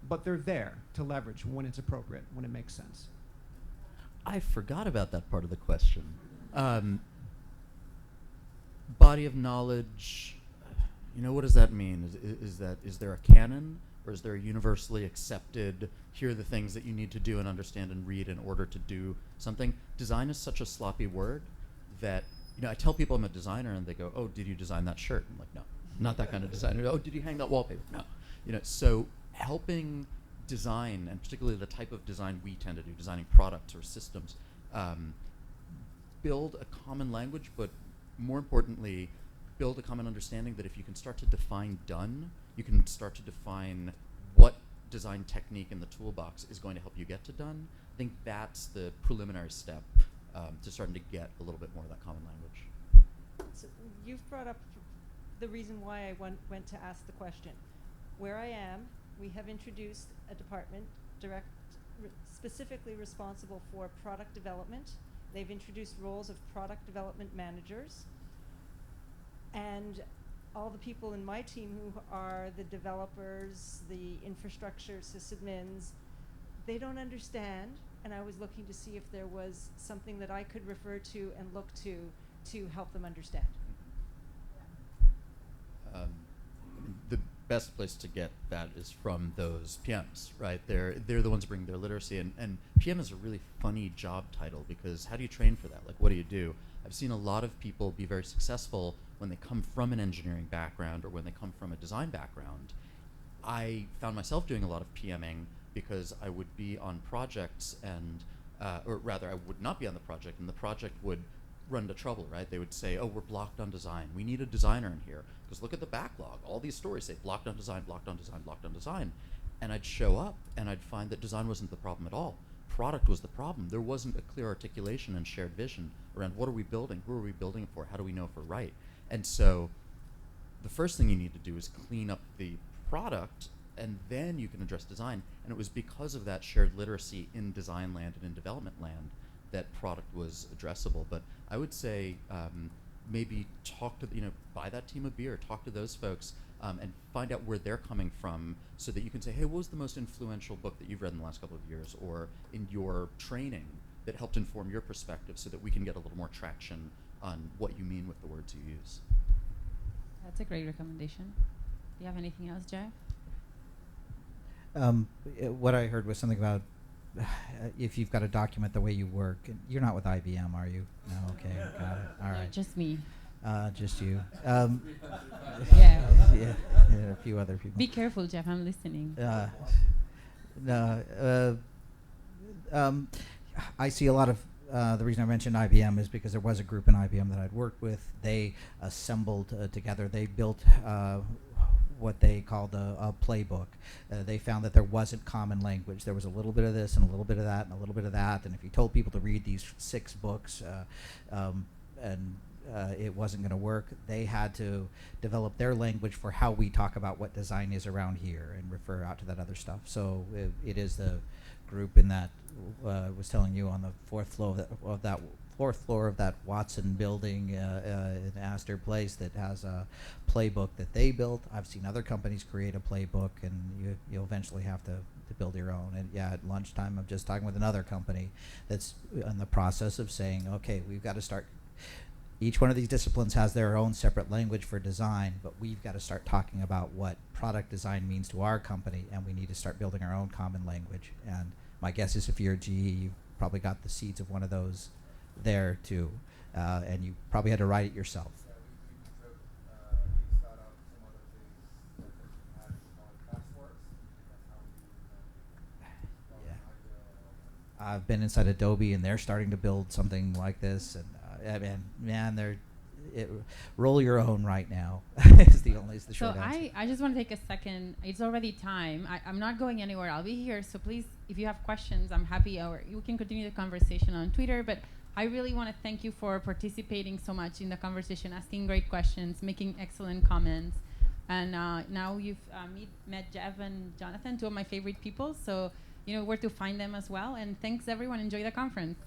but they're there to leverage when it's appropriate, when it makes sense. I forgot about that part of the question. Body of knowledge, what does that mean? Is there a canon, or is there a universally accepted, here are the things that you need to do and understand and read in order to do something? Design is such a sloppy word that, I tell people I'm a designer and they go, oh, did you design that shirt? I'm like, no, not that kind of designer. Oh, did you hang that wallpaper? No. So helping design, and particularly the type of design we tend to do, designing products or systems, build a common language, but more importantly, build a common understanding that if you can start to define done, you can start to define what design technique in the toolbox is going to help you get to done. I think that's the preliminary step to starting to get a little bit more of that common language. So you've brought up the reason why I went to ask the question. Where I am, we have introduced a department specifically responsible for product development. They've introduced roles of product development managers. And all the people in my team who are the developers, the infrastructure sysadmins, they don't understand. And I was looking to see if there was something that I could refer to and look to help them understand. The best place to get that is from those PMs, right? They're the ones bringing their literacy, and PM is a really funny job title because how do you train for that? Like, what do you do? I've seen a lot of people be very successful when they come from an engineering background or when they come from a design background. I found myself doing a lot of PMing because I would be on projects and, or rather I would not be on the project, and the project would run into trouble, right? They would say, oh, we're blocked on design. We need a designer in here. Because look at the backlog. All these stories say blocked on design, blocked on design, blocked on design. And I'd show up and I'd find that design wasn't the problem at all. Product was the problem. There wasn't a clear articulation and shared vision around what are we building, who are we building it for, how do we know if we're right? And so the first thing you need to do is clean up the product, and then you can address design. And it was because of that shared literacy in design land and in development land that product was addressable. But I would say maybe talk to, buy that team a beer, talk to those folks, and find out where they're coming from so that you can say, hey, what was the most influential book that you've read in the last couple of years or in your training that helped inform your perspective so that we can get a little more traction on what you mean with the words you use. That's a great recommendation. Do you have anything else, Jeff? What I heard was something about if you've got to document the way you work. You're not with IBM, are you? No, okay, got it. All right. Just me. Just you. Yeah. Yeah, a few other people. Be careful, Jeff. I'm listening. I see a lot of the reason I mentioned IBM is because there was a group in IBM that I'd worked with. They assembled together. They built what they called a playbook. They found that there wasn't common language. There was a little bit of this and a little bit of that and a little bit of that. And if you told people to read these 6 books it wasn't going to work, they had to develop their language for how we talk about what design is around here and refer out to that other stuff. So it is the group in that was telling you on the fourth 4th floor of that Watson building in Astor Place that has a playbook that they built. I've seen other companies create a playbook, and you'll eventually have to build your own. And yeah, at lunchtime, I'm just talking with another company that's in the process of saying, okay, we've got to start. Each one of these disciplines has their own separate language for design, but we've got to start talking about what product design means to our company, and we need to start building our own common language. And my guess is if you're GE, you've probably got the seeds of one of those there too, and you probably had to write it yourself. I've been inside Adobe, and they're starting to build something like this, and man, roll your own right now. is the short answer. I just want to take a second. It's already time. I'm not going anywhere. I'll be here. So please, if you have questions, I'm happy. Or you can continue the conversation on Twitter. But I really want to thank you for participating so much in the conversation, asking great questions, making excellent comments. And now you've met Jeff and Jonathan, two of my favorite people. So you know where to find them as well. And thanks, everyone. Enjoy the conference.